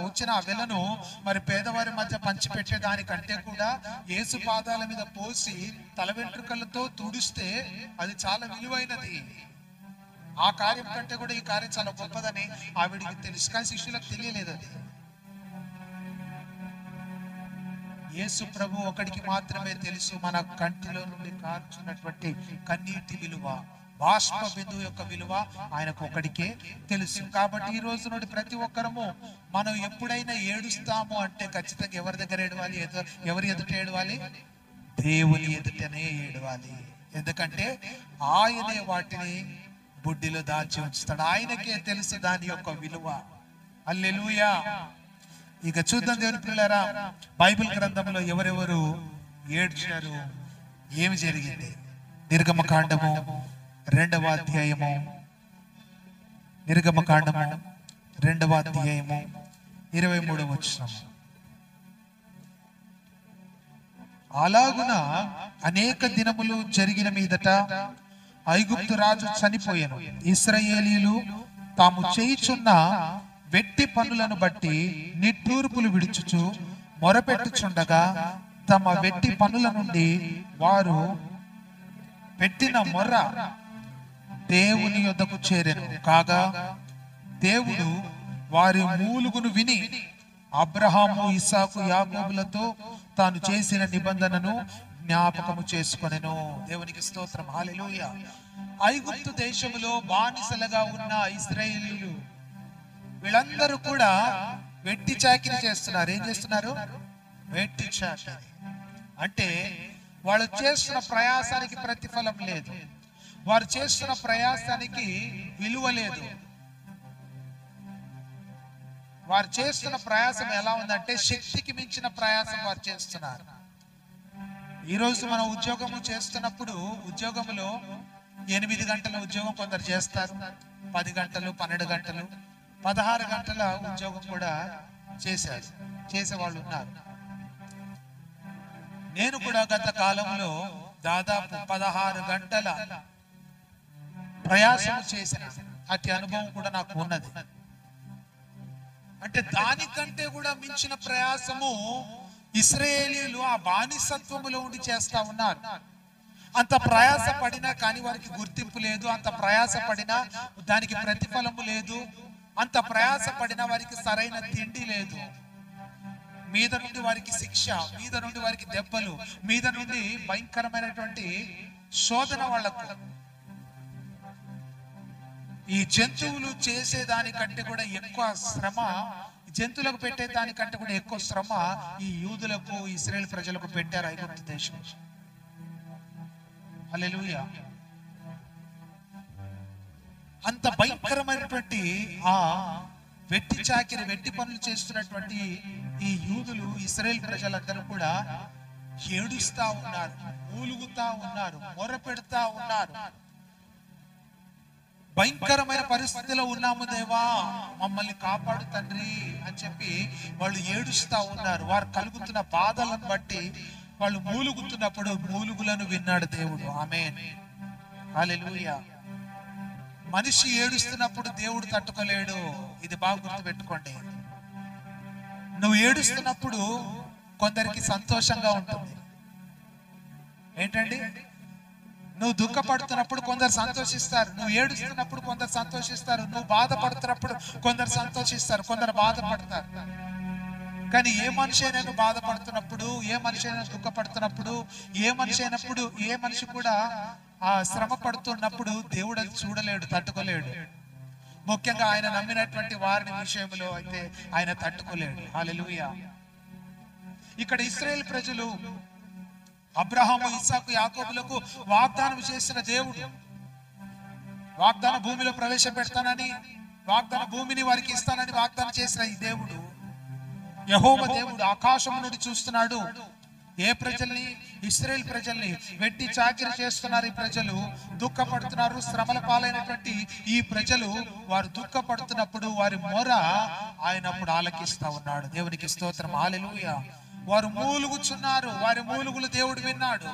వచ్చిన ఆ వెలను మరి పేదవారి మధ్య పంచిపెట్టే దానికంటే కూడా యేసు పాదాల మీద పోసి తల వెంట్రుకలతో తుడిస్తే అది చాలా విలువైనది. ఆ కార్యం కంటే కూడా ఈ కార్యం చాలా గొప్పదని ఆవిడికి తెలుసు, కానీ శిష్యులకు తెలియలేదు. అది యేసు ప్రభు ఒకడికి మాత్రమే తెలుసు మన కంటిలో నుండి కార్చున్నటువంటి కన్నీటి విలువ, బాష్ప బిందువు యొక్క విలువ ఆయనకు ఒకడికే తెలుసు. కాబట్టి ఈ రోజు నుండి ప్రతి ఒక్కరము మనం ఎప్పుడైనా ఏడుస్తాము అంటే ఖచ్చితంగా ఎవరి దగ్గర ఏడవాలి? ఎవరి ఎదుట ఏడవాలి? దేవుని ఎదుటనే ఏడవాలి. ఎందుకంటే ఆయనే వాటిని బుడ్డిలో దాచి ఉంచుతాడు. ఆయనకే తెలుసు దాని యొక్క విలువ. హల్లెలూయా. ఇక చూద్దాం దేవుని పిల్లలారా, బైబిల్ గ్రంథంలో ఎవరెవరు ఏడ్చారు, ఏమి జరిగింది? నిర్గమకాండము 2వ అధ్యాయము, నిర్గమకాండము 2వ అధ్యాయము 23వ వచనం. అలాగున అనేక దినములు జరిగిన మీదట ఐగుప్తు రాజు చనిపోయెను. ఇశ్రాయేలీయులు తాము చేయుచున్న వెట్టి పనులను బట్టి నిట్టూర్పులు విడుచుచు మొరపెట్టుచుండగా తమ వెట్టి పనుల నుండి వారు పెట్టిన మొర్ర దేవుని యొద్దకు చేరెను. కాగా దేవుడు వారి మూలుగును విని అబ్రహాము, ఇస్సాకు, యాకోబులతో తాను చేసిన నిబంధనను జ్ఞాపకము చేసుకొనెను. దేవునికి స్తోత్రం, హల్లెలూయా. ఐగుప్తు దేశములో బానిసలుగా ఉన్న ఇశ్రాయేలీయులు వీళ్ళందరూ కూడా వెట్టి చాకిరీ చేస్తున్నారు. ఏం చేస్తున్నారు? వెట్టి చాకిరీ. అంటే వాళ్ళు చేస్తున్న ప్రయాసానికి ప్రతిఫలం లేదు, వారు చేస్తున్న ప్రయాసానికి విలువ లేదు. వారు చేస్తున్న ప్రయాసం ఎలా ఉందంటే శక్తికి మించిన ప్రయాసం వారు చేస్తున్నారు. ఈరోజు మనం ఉద్యోగము చేస్తున్నప్పుడు ఉద్యోగంలో 8 గంటల ఉద్యోగం కొందరు చేస్తారు, 10 గంటలు, 12 గంటలు, 16 గంటల ఉద్యోగం కూడా చేసేవాళ్ళు ఉన్నారు. నేను కూడా గత కాలంలో దాదాపు 16 గంటల ప్రయాసం చేసిన అతి అనుభవం కూడా నాకు ఉన్నది. అంటే దానికంటే కూడా మించిన ప్రయాసము ఇశ్రాయేలీయులు ఆ బానిసత్వములో ఉండి చేస్తా ఉన్నారు. అంత ప్రయాస పడినా కానీ వారికి గుర్తింపు లేదు, అంత ప్రయాస పడినా దానికి ప్రతిఫలము లేదు, అంత ప్రయాస పడినా వారికి సరైన తిండి లేదు. మీద నుండి వారికి శిక్ష, మీద నుండి వారికి దెబ్బలు, మీద నుండి భయంకరమైనటువంటి శోధన వాళ్లకు. ఈ జంతువులు చేసేదానికంటే కూడా ఎక్కువ శ్రమ, జంతువులకు పెట్టే దానికంటే కూడా ఎక్కువ శ్రమ ఈ యూదులకు, ఇశ్రాయేల్ ప్రజలకు పెట్టారు ఐగుప్తు దేశం. హల్లెలూయా. అంత భయంకరమైనటువంటి ఆ వెట్టి చాకిరి, వెట్టి పనులు చేస్తున్నటువంటి ఈ యూదులు, ఇశ్రాయేల్ ప్రజలందరూ కూడా ఏడుస్తా ఉన్నారు, మూలుగుతా ఉన్నారు, మొర పెడతా ఉన్నారు. భయంకరమైన పరిస్థితిలో ఉన్నాము దేవా, మమ్మల్ని కాపాడు తండ్రి అని చెప్పి వాళ్ళు ఏడుస్తా ఉన్నారు. వారు కలుగుతున్న బాధలను బట్టి వాళ్ళు మూలుగుతున్నప్పుడు మూలుగులను విన్నాడు దేవుడు. ఆమేన్, హల్లెలూయా. మనిషి ఏడుస్తున్నప్పుడు దేవుడు తట్టుకోలేడు. ఇది బాగా గుర్తుపెట్టుకోండి. నువ్వు ఏడుస్తున్నప్పుడు కొందరికి సంతోషంగా ఉంటుంది. ఏంటండి? నువ్వు దుఃఖపడుతున్నప్పుడు కొందరు సంతోషిస్తారు, నువ్వు ఏడుస్తున్నప్పుడు కొందరు సంతోషిస్తారు, నువ్వు బాధపడుతున్నప్పుడు కొందరు సంతోషిస్తారు, కొందరు బాధపడతారు. కానీ ఏ మనిషి అయినా బాధపడుతున్నప్పుడు, ఏ మనిషి అయినా దుఃఖపడుతున్నప్పుడు, ఏ మనిషి కూడా ఆ శ్రమ పడుతున్నప్పుడు దేవుడు అది చూడలేడు, తట్టుకోలేడు. ముఖ్యంగా ఆయన నమ్మినటువంటి వారిని విషయంలో అయితే ఆయన తట్టుకోలేడు. హల్లెలూయా. ఇక్కడ ఇశ్రాయేల్ ప్రజలు అబ్రహాము, ఇస్సాకు, యాకోబులకు వాగ్దానం చేసిన దేవుడు, వాగ్దాన భూమిలో ప్రవేశపెడతానని, వాగ్దాన భూమిని వారికి ఇస్తానని వాగ్దానం చేసిన ఈ దేవుడు, యెహోవా దేవుడు ఆకాశం నుండి చూస్తున్నాడు. ఏ ప్రజల్ని? ఇశ్రాయేల్ ప్రజల్ని. వెట్టి చాకిరీ చేస్తున్నారు ఈ ప్రజలు, దుఃఖపడుతున్నారు. శ్రమల పాలైనటువంటి ఈ ప్రజలు వారు దుఃఖపడుతున్నప్పుడు వారి మొర ఆయన అప్పుడు ఆలకిస్తా ఉన్నాడు. దేవునికి స్తోత్రం, హల్లెలూయా. వారు మూలుగుచున్నారు, వారి మూలుగులు దేవుడు విన్నాడు,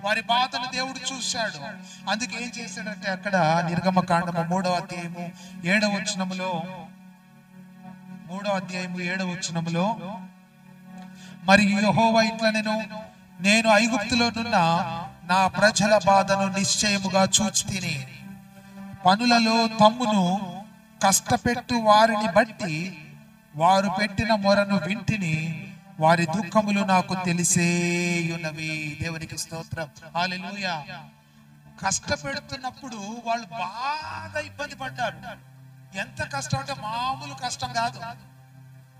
వారి బాధను దేవుడు చూశాడు. అందుకే ఏం చేశాడంటే అక్కడ నిర్గమకాండము 3వ అధ్యాయము 7వ వచనములో, 3వ అధ్యాయము 7వ వచనములో, మరి యెహోవా ఇట్లనెను, నేను ఐగుప్తులోనున్న నా ప్రజల బాధను నిశ్చయముగా చూచితిని. పనులలో తమ్మును కష్టపెట్టు వారిని బట్టి వారు పెట్టిన మొరను వింటిని, వారి దుఃఖములు నాకు తెలిసేయున్నవి. దేవునికి స్తోత్రం, హల్లెలూయా. కష్టపెడుతున్నప్పుడు వాళ్ళు బాగా ఇబ్బంది పడ్డారు. ఎంత కష్టం అంటే మామూలు కష్టం కాదు,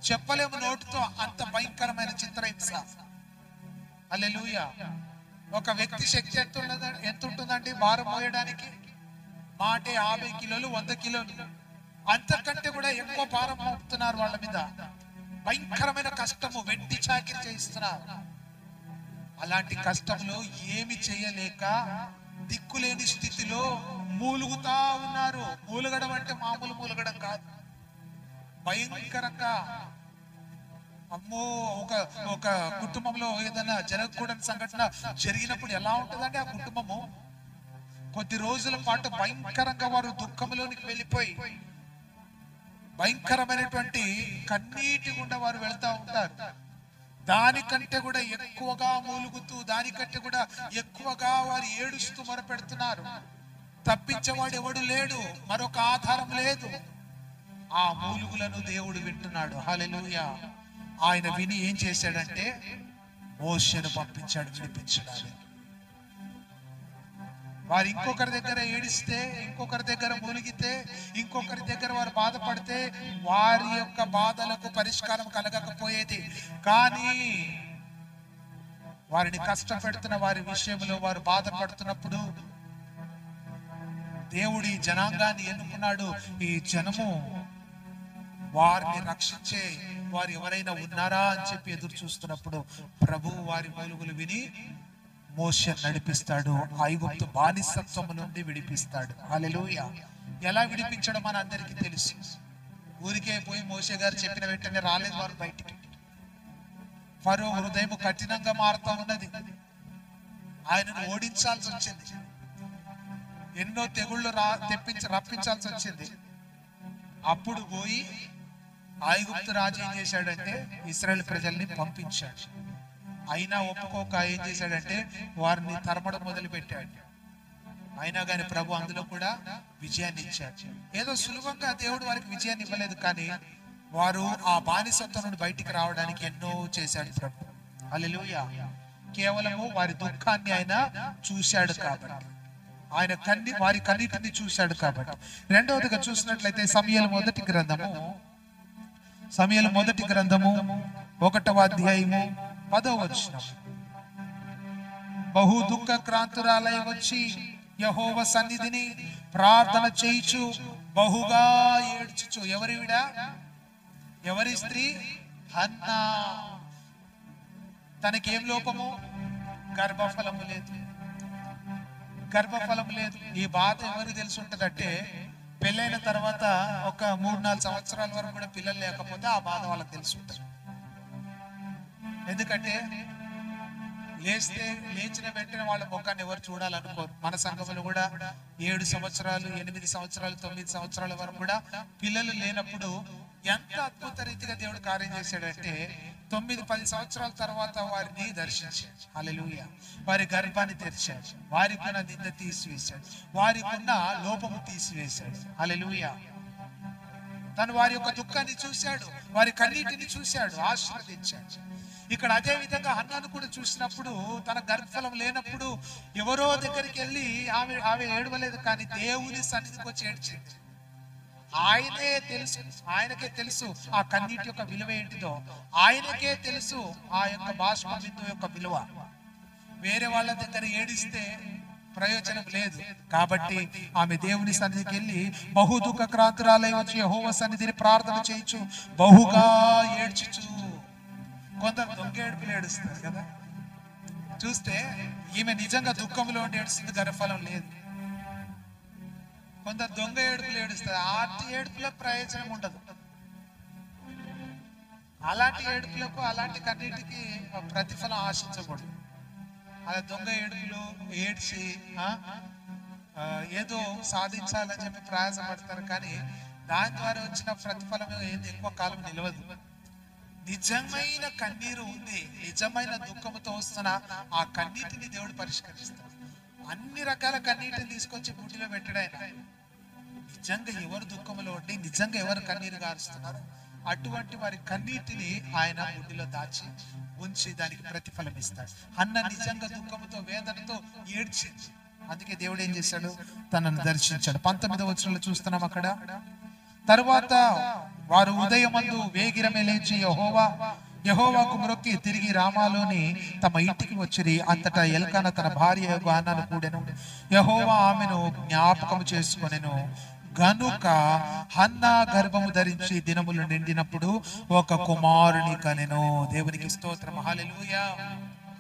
చెప్పలేము నోటితో, అంత భయంకరమైన చిత్రహింస. హల్లెలూయా. ఒక వ్యక్తి శక్తి ఎంత ఉంటుందండి భారం మోయడానికి? మాటే 50 కిలోలు, 100 కిలోలు, అంతకంటే కూడా ఎక్కువ భారం మోపుతున్నారు వాళ్ళ మీద. భయంకరమైన కష్టము, వెట్టి చాకిరీ చేయిస్తున్నారు. అలాంటి కష్టంలో ఏమి చేయలేక దిక్కులేని స్థితిలో మూలుగుతా ఉన్నారు. మూలుగడం అంటే మామూలు మూలుగడం కాదు, భయంకరంగా. అమ్మో, ఒక కుటుంబంలో ఏదైనా జరగకూడని సంఘటన జరిగినప్పుడు ఎలా ఉంటుందంటే ఆ కుటుంబము కొద్ది రోజుల పాటు భయంకరంగా వారు దుఃఖంలోనికి వెళ్ళిపోయి భయంకరమైనటువంటి కన్నీటి గుండా వారు వెళ్తా ఉంటారు. దానికంటే కూడా ఎక్కువగా మూలుగుతూ, దానికంటే కూడా ఎక్కువగా వారు ఏడుస్తూ మొరపెడుతున్నారు. తప్పించేవాడు ఎవడు లేడు, మరొక ఆధారం లేదు. ఆ మూలుగులను దేవుడు వింటున్నాడు. హల్లెలూయా. ఆయన విని ఏం చేశాడంటే మోషేను పంపించాడు విడిపించడానికి. వారు ఇంకొకరి దగ్గర ఏడిస్తే, ఇంకొకరి దగ్గర మూలిగితే, ఇంకొకరి దగ్గర వారు బాధపడితే వారి యొక్క బాధలకు పరిష్కారం కలగకపోయేది. కానీ వారిని కష్టపెడుతున్న వారి విషయంలో వారు బాధపడుతున్నప్పుడు దేవుడు ఈ జనాంగాన్ని ఎన్నుకున్నాడు. ఈ జనము వారిని రక్షించే వారు ఎవరైనా ఉన్నారా అని చెప్పి ఎదురు చూస్తున్నప్పుడు ప్రభువు వారి మూలుగులు విని మోషే నడిపిస్తాడు. ఐగుప్తు బానిసత్వం నుండి విడిపిస్తాడు. హల్లెలూయా. ఎలా విడిపించడం అని అందరికీ తెలుసు. ఊరికే పోయి మోషే గారు చెప్పిన వెంటనే రాలేదు వారు బయటికి. ఫరో హృదయం కఠినంగా మారుతా ఉన్నది. ఆయనను ఓడించాల్సి వచ్చింది. ఎన్నో తెగుళ్ళు రప్పించాల్సి వచ్చింది. అప్పుడు పోయి ఐగుప్తు రాజు ఏం చేశాడంటే ఇశ్రాయేలు ప్రజల్ని పంపించాడు. అయినా ఒప్పుకోక ఏం చేశాడంటే వారిని తరమడం మొదలు పెట్టాడు. అయినా కానీ ప్రభు అందులో కూడా విజయాన్ని ఇచ్చాడు. ఏదో సులభంగా దేవుడు వారికి విజయాన్ని ఇవ్వలేదు, కానీ వారు ఆ బానిసత్వం నుండి బయటికి రావడానికి ఎన్నో చేశాడు ప్రభు. హల్లెలూయా. కేవలము వారి దుఃఖాన్ని ఆయన చూశాడు కాబట్టి, ఆయన వారి కన్నీటిని చూశాడు కాబట్టి. రెండవదిగా చూసినట్లయితే సమూయేలు మొదటి గ్రంథము 1వ అధ్యాయము 10వ వచనం. బహు దుఃఖ క్రాంతురాలై వచ్చి యెహోవా సన్నిధిని ప్రార్థన చేయుచు బహుగా ఏడ్చుచు. ఎవరి స్త్రీ? హన్నా. తనకేం లోపము? గర్భఫలము లేదు. ఈ బాధ ఎవరికి తెలిసి ఉంటదంటే పెళ్ళైన తర్వాత ఒక 3-4 సంవత్సరాల వరకు కూడా పిల్లలు లేకపోతే ఆ బాధ వాళ్ళకి తెలిసి ఉంటుంది. ఎందుకంటే లేచిన వెంటనే వాళ్ళ ముఖాన్ని ఎవరు చూడాలనుకోరు. మన సంఘంలో కూడా 7 సంవత్సరాలు, 8 సంవత్సరాలు, 9 సంవత్సరాల వరకు కూడా పిల్లలు లేనప్పుడు ఎంత అద్భుత రీతిగా దేవుడు కార్యం చేశాడంటే 9-10 సంవత్సరాల తర్వాత వారిని దర్శించాడు. హల్లెలూయా. వారి గర్భాన్ని తెరిచాడు, వారికి ఉన్న నింద తీసివేశాడు, వారికి ఉన్న లోపము తీసివేశాడు. హల్లెలూయా. తను వారి యొక్క దుఃఖాన్ని చూశాడు, వారి కన్నీటిని చూశాడు, ఆశీర్వదించాడు. ఇక్కడ అదే విధంగా హన్నాను కూడా చూసినప్పుడు తన గర్భఫలం లేనప్పుడు ఎవరో దగ్గరికి వెళ్ళి ఆమె ఏడవలేదు, కానీ దేవుని సన్నిధికి వచ్చి ఏడ్చింది. ఆయనకే తెలుసు ఆ కన్నీటి యొక్క విలువ ఏంటిదో. ఆయనకే తెలుసు ఆ యొక్క బాష్ప బిందువు యొక్క విలువ. వేరే వాళ్ళ దగ్గర ఏడిస్తే ప్రయోజనం లేదు. కాబట్టి ఆమె దేవుని సన్నిధికి వెళ్ళి బహు దుఃఖ క్రాంతురాలై వచ్చి యెహోవా సన్నిధిని ప్రార్థన చేయొచ్చు, బహుగా ఏడ్చుచు. కొందరు దొంగ ఏడుపులు ఏడుస్తారు కదా, చూస్తే ఈమె నిజంగా దుఃఖంలో ఉండి ఏడుస్తుంది, గర్భఫలం లేదు. కొందరు దొంగ ఏడుపులు ఏడుస్తారు, ఆటి ఏడుపులకు ప్రయోజనం ఉండదు. అలాంటి ఏడుపులకు, అలాంటి కన్నీటికి ప్రతిఫలం ఆశించకూడదు. అలా దొంగ ఏడుపులు ఏడ్చి ఏదో సాధించాలని చెప్పి ప్రయాసపడతారు, కానీ దాని ద్వారా వచ్చిన ప్రతిఫలం ఏది ఎక్కువ కాలం నిలవదు. నిజమైన కన్నీరు ఉంది, నిజమైన దుఃఖంతో వస్తున్న ఆ కన్నీటిని దేవుడు పరిష్కరిస్తాడు. అన్ని రకాల కన్నీటిని తీసుకొచ్చి బుడ్డిలో పెట్టడాయన. నిజంగా ఎవరు దుఃఖంలో ఉండి నిజంగా ఎవరు కన్నీరు గారుస్తున్నారు అటువంటి వారి కన్నీటిని ఆయన బుడ్డిలో దాచి ఉంచి దానికి ప్రతిఫలం ఇస్తాడు. అన్న నిజంగా దుఃఖంతో వేదనతో ఏడ్చింది, అందుకే దేవుడు ఏం చేశాడు, తనను దర్శించాడు. 19వ వచనంలో చూస్తున్నాం. అక్కడ తరువాత వారు ఉదయమందు వేగిరమే లేచి యెహోవాకు మొక్కి తిరిగి రామాలోని తమ ఇంటికి వచ్చిరి. అంతటా ఎల్కానా తన భార్య హన్నాను కూడెను. యెహోవా ఆమెను జ్ఞాపకం చేసుకొనెను గనుక హన్నా గర్భము ధరించి దినములు నిండినప్పుడు ఒక కుమారుని కనెను. దేవునికి స్తోత్రం. హల్లెలూయా,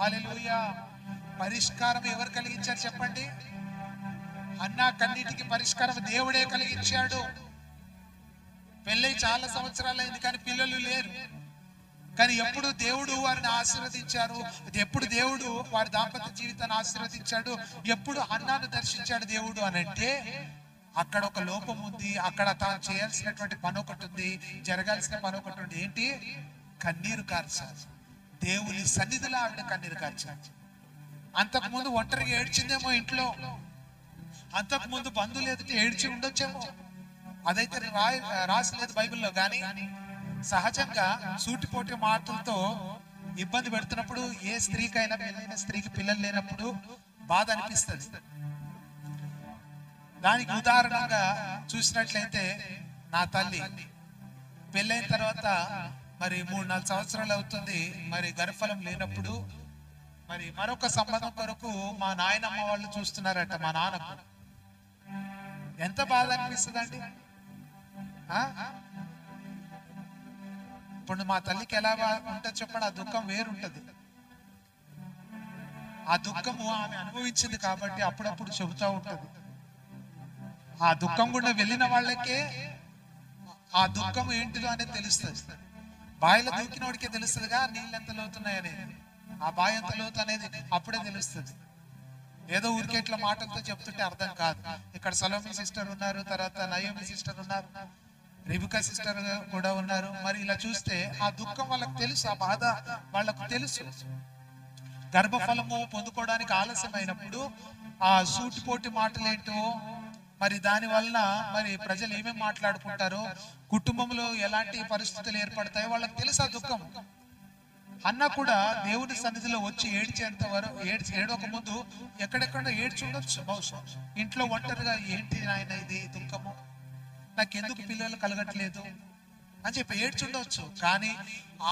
హల్లెలూయా. పరిష్కారం ఎవరు కలిగించారు చెప్పండి? హన్నా కన్నీటికి పరిష్కారం దేవుడే కలిగించాడు. పెళ్ళై చాలా సంవత్సరాలు అయింది, కానీ పిల్లలు లేరు. కానీ ఎప్పుడు దేవుడు వారిని ఆశీర్వదించారు, ఎప్పుడు దేవుడు వారి దాంపత్య జీవితాన్ని ఆశీర్వదించాడు, ఎప్పుడు హన్నాను దర్శించాడు దేవుడు అని అంటే అక్కడ ఒక లోపం ఉంది. అక్కడ తాను చేయాల్సినటువంటి పని ఒకటి ఉంది, జరగాల్సిన పని ఒకటి ఉంది. ఏంటి? కన్నీరు కార్చాలి. దేవుని సన్నిధిలో ఆవిడ కన్నీరు కార్చాడు. అంతకుముందు ఒంటరిగా ఏడ్చిందేమో ఇంట్లో, అంతకుముందు బంధువులు ఎదుట ఏడ్చి ఉండొచ్చేమో, అదైతే రాసలేదు బైబిల్లో. కానీ సహజంగా సూటిపోటి మాటలతో ఇబ్బంది పెడుతున్నప్పుడు ఏ స్త్రీకైనా, పెళ్ళైన స్త్రీకి పిల్లలు లేనప్పుడు బాధ అనిపిస్తుంది. దానికి ఉదాహరణగా చూసినట్లయితే నా తల్లి పెళ్ళైన తర్వాత మరి 3-4 సంవత్సరాలు అవుతుంది, మరి గర్భఫలం లేనప్పుడు మరి మరొక సంబంధం కొరకు మా నాయనమ్మ వాళ్ళు చూస్తున్నారట మా నాన్నకు. ఎంత బాధ అనిపిస్తుంది అండి. ఇప్పుడు మా తల్లికి ఎలా ఉంటుంది చెప్పండి, ఆ దుఃఖం వేరుంటది. ఆ దుఃఖము ఆమె అనుభవించింది కాబట్టి అప్పుడప్పుడు చెబుతూ ఉంటది. ఆ దుఃఖం గుండా వెళ్ళిన వాళ్ళకే ఆ దుఃఖం ఏంటిదో అనేది తెలుస్తుంది. బావిలో దూకిన వాడికే తెలుస్తుందిగా నీళ్ళు ఎంత లోతున్నాయనేది. ఆ బావి ఎంత లోతు అనేది అప్పుడే తెలుస్తుంది. ఏదో ఊరికేట్ల మాటలతో చెప్తుంటే అర్థం కాదు. ఇక్కడ సలోమి సిస్టర్ ఉన్నారు, తర్వాత నయోమి సిస్టర్ ఉన్నారు, రిబికా సిస్టర్ కూడా ఉన్నారు. మరి ఇలా చూస్తే ఆ దుఃఖం వాళ్ళకు తెలుసు, ఆ బాధ వాళ్ళకు తెలుసు. గర్భఫలము పొందుకోవడానికి ఆలస్యమైనప్పుడు ఆ సూటిపోటి మాటలేంటో, మరి దాని వలన మరి ప్రజలు ఏమేమి మాట్లాడుకుంటారో, కుటుంబంలో ఎలాంటి పరిస్థితులు ఏర్పడతాయో వాళ్ళకి తెలుసు ఆ దుఃఖం. అన్న కూడా దేవుని సన్నిధిలో వచ్చి ఏడ్చేంత వరకు ఏడవక ముందు ఎక్కడెక్కడ ఏడ్చుండొచ్చు. బహుశా ఇంట్లో ఒంటరిగా ఏంటి నాయన ఇది దుఃఖము, నాకెందుకు పిల్లలు కలగట్లేదు అని చెప్పి ఏడ్చుండొచ్చు. కానీ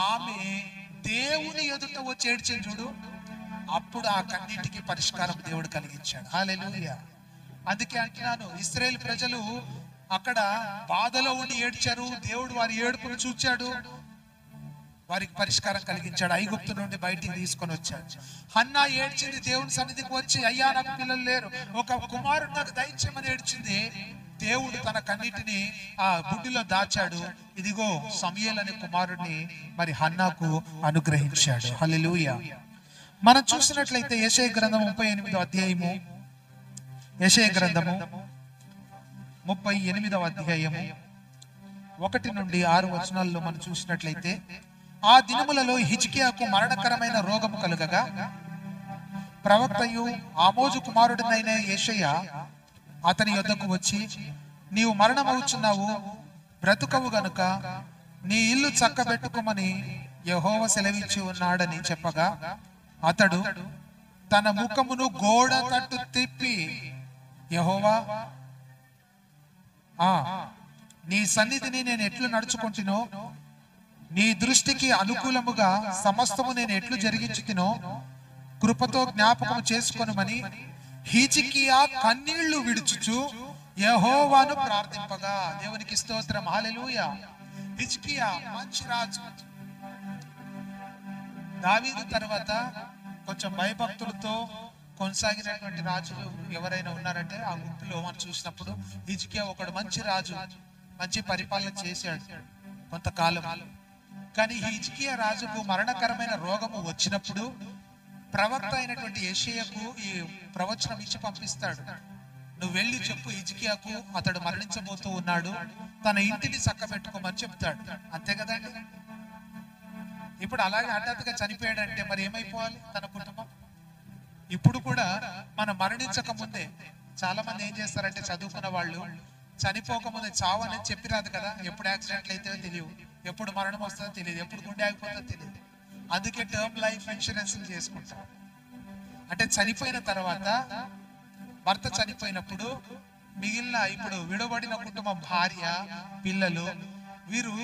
ఆమె దేవుని ఎదుట వచ్చి ఏడ్చింది చూడు, అప్పుడు ఆ కన్నింటికి పరిష్కారం దేవుడు కలిగించాడు. హల్లెలూయా. అందుకే అంటున్నాను, ఇశ్రాయేలు ప్రజలు అక్కడ బాధలో ఉండి ఏడ్చారు, దేవుడు వారి ఏడుపును చూచాడు, వారికి పరిష్కారం కలిగించాడు, ఐగుప్తు నుండి బయటికి తీసుకొని వచ్చాడు. హన్నా ఏడ్చింది, దేవుని సన్నిధికి వచ్చి అయ్యా నాకు పిల్లలు లేరు, ఒక కుమారుడు నాకు దయచేయమని ఏడ్చింది. దేవుడు తన కన్నిటిని ఆ గుడ్డిలో దాచాడు. ఇదిగో సమూయేలు అనే కుమారుడిని మరి హన్నాకు అనుగ్రహించాడు. హల్లెలూయా. మనం చూసినట్లయితే యెషయా గ్రంథం 38వ అధ్యాయము, యెషయా గ్రంథము 38వ అధ్యాయము 1 నుండి 6 వచనాల్లో మనం చూసినట్లయితే, ఆ దినములలో హిజ్కియాకు మరణకరమైన రోగము కలుగగా ప్రవక్తయు ఆమోజు కుమారుడినైన యెషయా అతని యొద్దకు వచ్చి, నీవు మరణమవుచున్నావు, బ్రతుకవు గనుక నీ ఇల్లు చక్కబెట్టుకోమని యెహోవా సెలవిచ్చి ఉన్నాడని చెప్పగా, అతడు తన ముఖమును గోడ తట్టు తిప్పి, యెహోవా నీ సన్నిధిని నేను ఎట్లు నడుచుకుంటునో, నీ దృష్టికి అనుకూలముగా సమస్తము నేను ఎట్లు జరిగించుతునో కృపతో జ్ఞాపకం చేసుకొనుమని హిజ్కియా కన్నీళ్లు విడుచుచు యెహోవాను ప్రార్థింపగా. దేవునికి స్తోత్రం. హల్లెలూయా. హిజ్కియా మంచి రాజు. దావీదు తర్వాత కొంచెం భయభక్తులతో కొనసాగినటువంటి రాజులు ఎవరైనా ఉన్నారంటే ఆ గుంపులో మనం చూసినప్పుడు హిజ్కియా ఒకడు మంచి రాజు, మంచి పరిపాలన చేశాడు కొంతకాలం. కానీ హిజ్కియా రాజుకు మరణకరమైన రోగము వచ్చినప్పుడు ప్రవక్త అయినటువంటి యెషయాకు ఈ ప్రవచనం ఇచ్చి పంపిస్తాడు. నువ్వు వెళ్ళి చెప్పు హిజ్కియాకు, అతడు మరణించబోతూ ఉన్నాడు, తన ఇంటిని చక్కబెట్టుకోమని చెప్తాడు. అంతే కదండి. ఇప్పుడు అలాగే హఠాత్తుగా చనిపోయాడంటే మరి ఏమైపోవాలి తన కుటుంబం? ఇప్పుడు కూడా మనం మరణించక ముందే చాలా మంది ఏం చేస్తారంటే, చదువుకున్న వాళ్ళు చనిపోకముందే చావు అనేది చెప్పిరాదు కదా. ఎప్పుడు యాక్సిడెంట్లు అయితే తెలియదు, ఎప్పుడు మరణం వస్తుందో తెలియదు, ఎప్పుడు గుండె ఆగిపోతుందో తెలియదు. అందుకే టర్మ్ లైఫ్ ఇన్సూరెన్స్ చేసుకుంటాం. అంటే చనిపోయిన తర్వాత, భర్త చనిపోయినప్పుడు మిగిలిన ఇప్పుడు విడబడిన కుటుంబం, భార్య, పిల్లలు, వీరు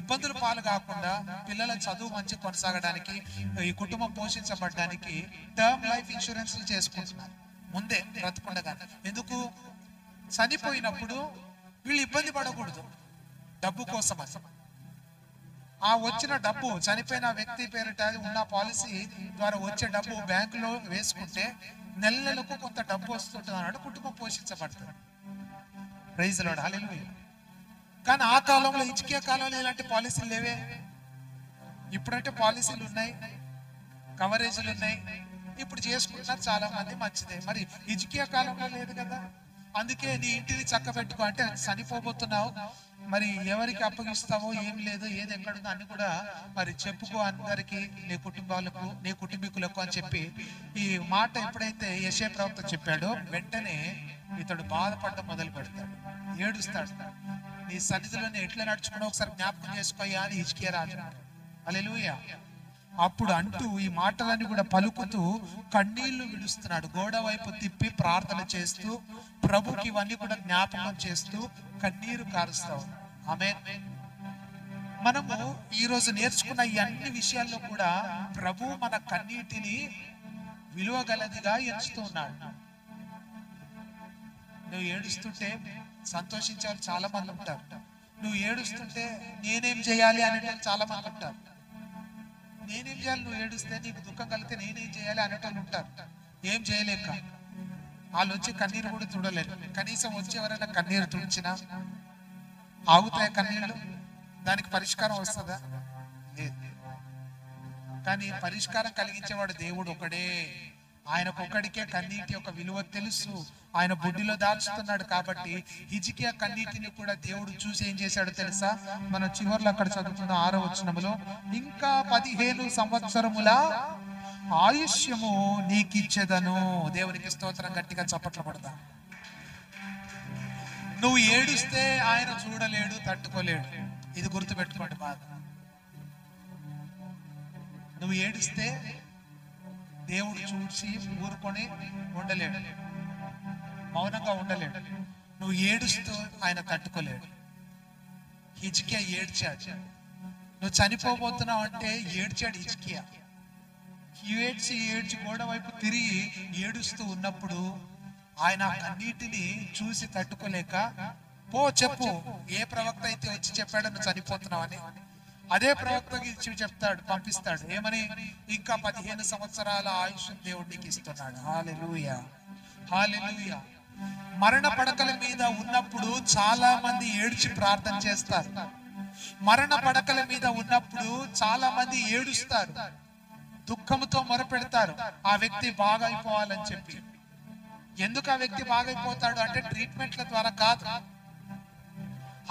ఇబ్బందుల పాలు కాకుండా పిల్లల చదువు మంచి కొనసాగడానికి, ఈ కుటుంబం పోషించబడడానికి టర్మ్ లైఫ్ ఇన్సూరెన్స్ చేసుకుంటున్నారు ముందే బ్రతకుండగా. ఎందుకు? చనిపోయినప్పుడు వీళ్ళు ఇబ్బంది పడకూడదు డబ్బు కోసం. ఆ వచ్చిన డబ్బు చనిపోయిన వ్యక్తి పేరిట ఉన్న పాలసీ ద్వారా వచ్చే డబ్బు బ్యాంకులో వేసుకుంటే నెల నెలకు కొంత డబ్బు వస్తుంటుంది అన్నాడు, కుటుంబం పోషించబడుతుంది. Praise lord. హల్లెలూయా. కానీ ఆ కాలంలో, హిజ్కియా కాలంలో ఇలాంటి పాలసీలు లేవే. ఇప్పుడంటే పాలసీలు ఉన్నాయి, కవరేజీలు ఉన్నాయి, ఇప్పుడు చేసుకుంటున్నారు చాలా మంది, మంచిదే. మరి హిజ్కియా కాలంలో లేదు కదా. అందుకే నీ ఇంటిని చక్కబెట్టుకో అంటే చనిపోబోతున్నావు, మరి ఎవరికి అప్పగిస్తావో ఏం లేదు, ఏది ఎక్కడుందో అన్ని కూడా మరి చెప్పుకో అందరికి, నీ కుటుంబాలకు, నీ కుటుంబీకులకు అని చెప్పి ఈ మాట ఎప్పుడైతే యెషయా ప్రవక్త చెప్పాడో వెంటనే ఇతడు బాధపడడం మొదలు పెడతాడు, ఏడుస్తాడు. నీ సన్నిధిలోనే ఎట్లా నడుచుకున్నా ఒకసారి జ్ఞాపకం చేసుకోయ్యా అని హిజ్కియా రాజు. హల్లెలూయా. అప్పుడు అంటూ ఈ మాటలన్నీ కూడా పలుకుతూ కన్నీళ్లు విడుస్తున్నాడు, గోడ వైపు తిప్పి ప్రార్థన చేస్తూ ప్రభుకి ఇవన్నీ కూడా జ్ఞాపకం చేస్తూ కన్నీరు కారుస్తావు. ఆమేన్. మనము ఈ రోజు నేర్చుకున్న ఈ అన్ని విషయాల్లో కూడా ప్రభు మన కన్నీటిని విలువగలదిగా ఎంచుతూ ఉన్నాడు. నువ్వు ఏడుస్తుంటే సంతోషించే వాళ్ళు చాలా మంది ఉంటారు, నువ్వు ఏడుస్తుంటే నేనేం చేయాలి అనేటోళ్ళు చాలా మంది ఉంటారు. నేనేం చేయాలి, నువ్వు ఏడుస్తే నీకు దుఃఖం కలిగితే నేనేం చేయాలి అనేటోళ్ళు ఉంటారు. ఏం చేయలేక వాళ్ళు వచ్చి కన్నీరు కూడా చూడలేరు. కనీసం వచ్చి ఎవరైనా కన్నీరు తుడిచినా ఆగుతాయి కన్నీళ్ళు? దానికి పరిష్కారం వస్తుందా? లేదు. కానీ పరిష్కారం కలిగించేవాడు దేవుడు ఒకడే. ఆయనకొక్కడికే కన్నీటి యొక్క విలువ తెలుసు, ఆయన బుడ్డిలో దాచుతున్నాడు. కాబట్టి హిజ్కియా కన్నీటిని కూడా దేవుడు చూసి ఏం చేశాడో తెలుసా? మన చివర్లో అక్కడ చదువుతున్న 6వ వచనంలో, ఇంకా 15 సంవత్సరముల ఆయుష్యము నీకిచ్చేదను. దేవునికి స్తోత్రం. గట్టిగా చప్పట్లు పడతా. నువ్వు ఏడుస్తే ఆయన చూడలేడు, తట్టుకోలేడు. ఇది గుర్తుపెట్టుకోండి బాగా. నువ్వు ఏడుస్తే దేవుడు చూసి ఊరుకొని ఉండలేడు, మౌనంగా ఉండలేడు. నువ్వు ఏడుస్తూ ఆయన తట్టుకోలేడు. హిజ్కియా ఏడ్చాడు. నువ్వు చనిపోబోతున్నావు అంటే ఏడ్చాడు హిజ్కియా. ఏడ్చి ఏడ్చి గోడ వైపు తిరిగి ఏడుస్తూ ఉన్నప్పుడు ఆయన కన్నీటిని చూసి తట్టుకోలేక, పో చెప్పు, ఏ ప్రవక్త అయితే వచ్చి చెప్పాడో నువ్వు చనిపోతున్నావని, అదే ప్రవక్తకి ఇచ్చి చెప్తాడు, పంపిస్తాడు. ఏమని? ఇంకా 15 సంవత్సరాల ఆయుష్ దేవుడు నీకు ఇస్తున్నాడు. హల్లెలూయా, హల్లెలూయా. మరణ పడకల మీద ఉన్నప్పుడు చాలా మంది ఏడ్చి ప్రార్థన చేస్తారు. మరణ పడకల మీద ఉన్నప్పుడు చాలా మంది ఏడుస్తారు, దుఃఖంతో మొరపెడతారు ఆ వ్యక్తి బాగైపోవాలని చెప్పి. ఎందుకు ఆ వ్యక్తి బాగైపోతాడు అంటే ట్రీట్మెంట్ల ద్వారా కాదు.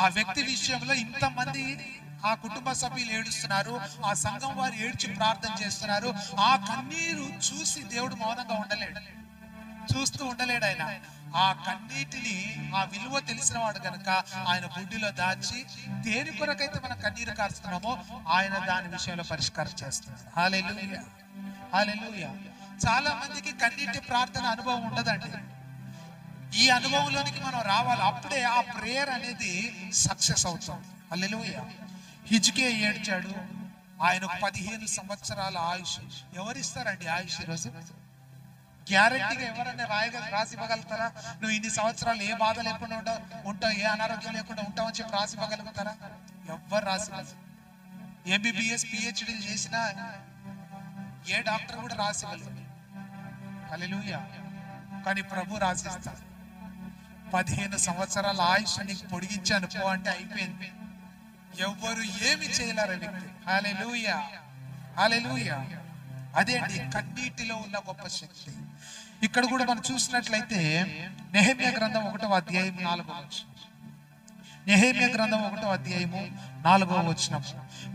ఆ వ్యక్తి విషయంలో ఇంతమంది ఆ కుటుంబ సభ్యులు ఏడుస్తున్నారు, ఆ సంఘం వారు ఏడ్చి ప్రార్థన చేస్తున్నారు. ఆ కన్నీరు చూసి దేవుడు మౌనంగా ఉండలేడు, చూస్తూ ఉండలేడు. ఆయన ఆ కన్నీటిని, ఆ విలువ తెలిసిన వాడు కనుక ఆయన బుడ్డిలో దాచి దేని కొరకైతే మనం కన్నీరు కారుస్తున్నామో ఆయన దాని విషయంలో పరిష్కారం చేస్తున్నాడు. హల్లెలూయా, హల్లెలూయా. చాలా మందికి కన్నీటి ప్రార్థన అనుభవం ఉండదండి. ఈ అనుభవంలోనికి మనం రావాలి, అప్పుడే ఆ ప్రేయర్ అనేది సక్సెస్ అవుతుంది. హల్లెలూయా. హిజ్కియా ఏడ్చాడు. ఆయనకు 15 సంవత్సరాల ఆయుష్. ఎవరిస్తారండి ఆయుష్ ఈరోజు? గ్యారెంటీగా ఎవరైనా రాసి ఇవ్వగలుగుతారా? నువ్వు ఇన్ని సంవత్సరాలు ఏ బాధ లేకుండా ఉంటావు, ఏ అనారోగ్యం లేకుండా ఉంటావు అని చెప్పి రాసి ఇవ్వగలుగుతారా? ఎవ్వరు రాసి. ఎంబీబీఎస్ పిహెచ్డీలు చేసినా ఏ డాక్టర్ కూడా రాసి ఇవ్వలేదు. హల్లెలూయా. కానీ ప్రభు రాసిస్తాడు. 15 సంవత్సరాల ఆయుష్ నీకు పొడిగించాను పో అంటే అయిపోయింది. ఎవ్వరు ఏమి చేయలేరు వ్యక్తి. హల్లెలూయా, హల్లెలూయా. అదే అండి కన్నీటిలో ఉన్న గొప్ప శక్తి. ఇక్కడ కూడా మనం చూసినట్లయితే నెహెమ్యా గ్రంథం 1వ అధ్యాయం 4వ వచనం. నెహెమ్యా గ్రంథం 1వ అధ్యాయము 4వ వచనం.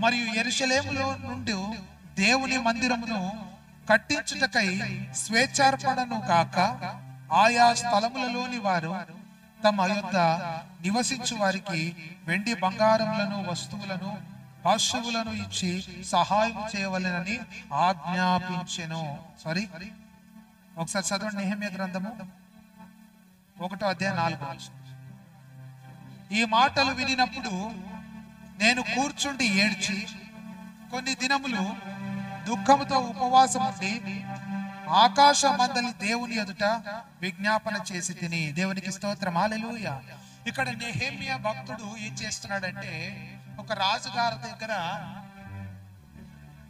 మరియు యెరూషలేములో నుండి దేవుని మందిరమును కట్టించుటకై స్వేచ్ఛార్పణను కాక ఆయా స్థలములలోని వారు తమ యొద్ద నివసించు వారికి వెండి బంగారములను వస్తువులను పశువులను ఇచ్చి సహాయం చేయవలెనని ఆజ్ఞాపించెను. ఒకసారి చదవండి. నెహెమ్యా గ్రంథము 1వ అధ్యాయం 4వ వచనం. ఈ మాటలు వినినప్పుడు నేను కూర్చుండి ఏడ్చి కొన్ని దినములు దుఃఖముతో ఉపవాసం ఉండి ఆకాశ మందలి దేవుని ఎదుట విజ్ఞాపన చేసి తిని. దేవునికి స్తోత్రం. హల్లెలూయా. ఇక్కడ నెహెమ్యా భక్తుడు ఏం చేస్తున్నాడంటే ఒక రాజుగారి దగ్గర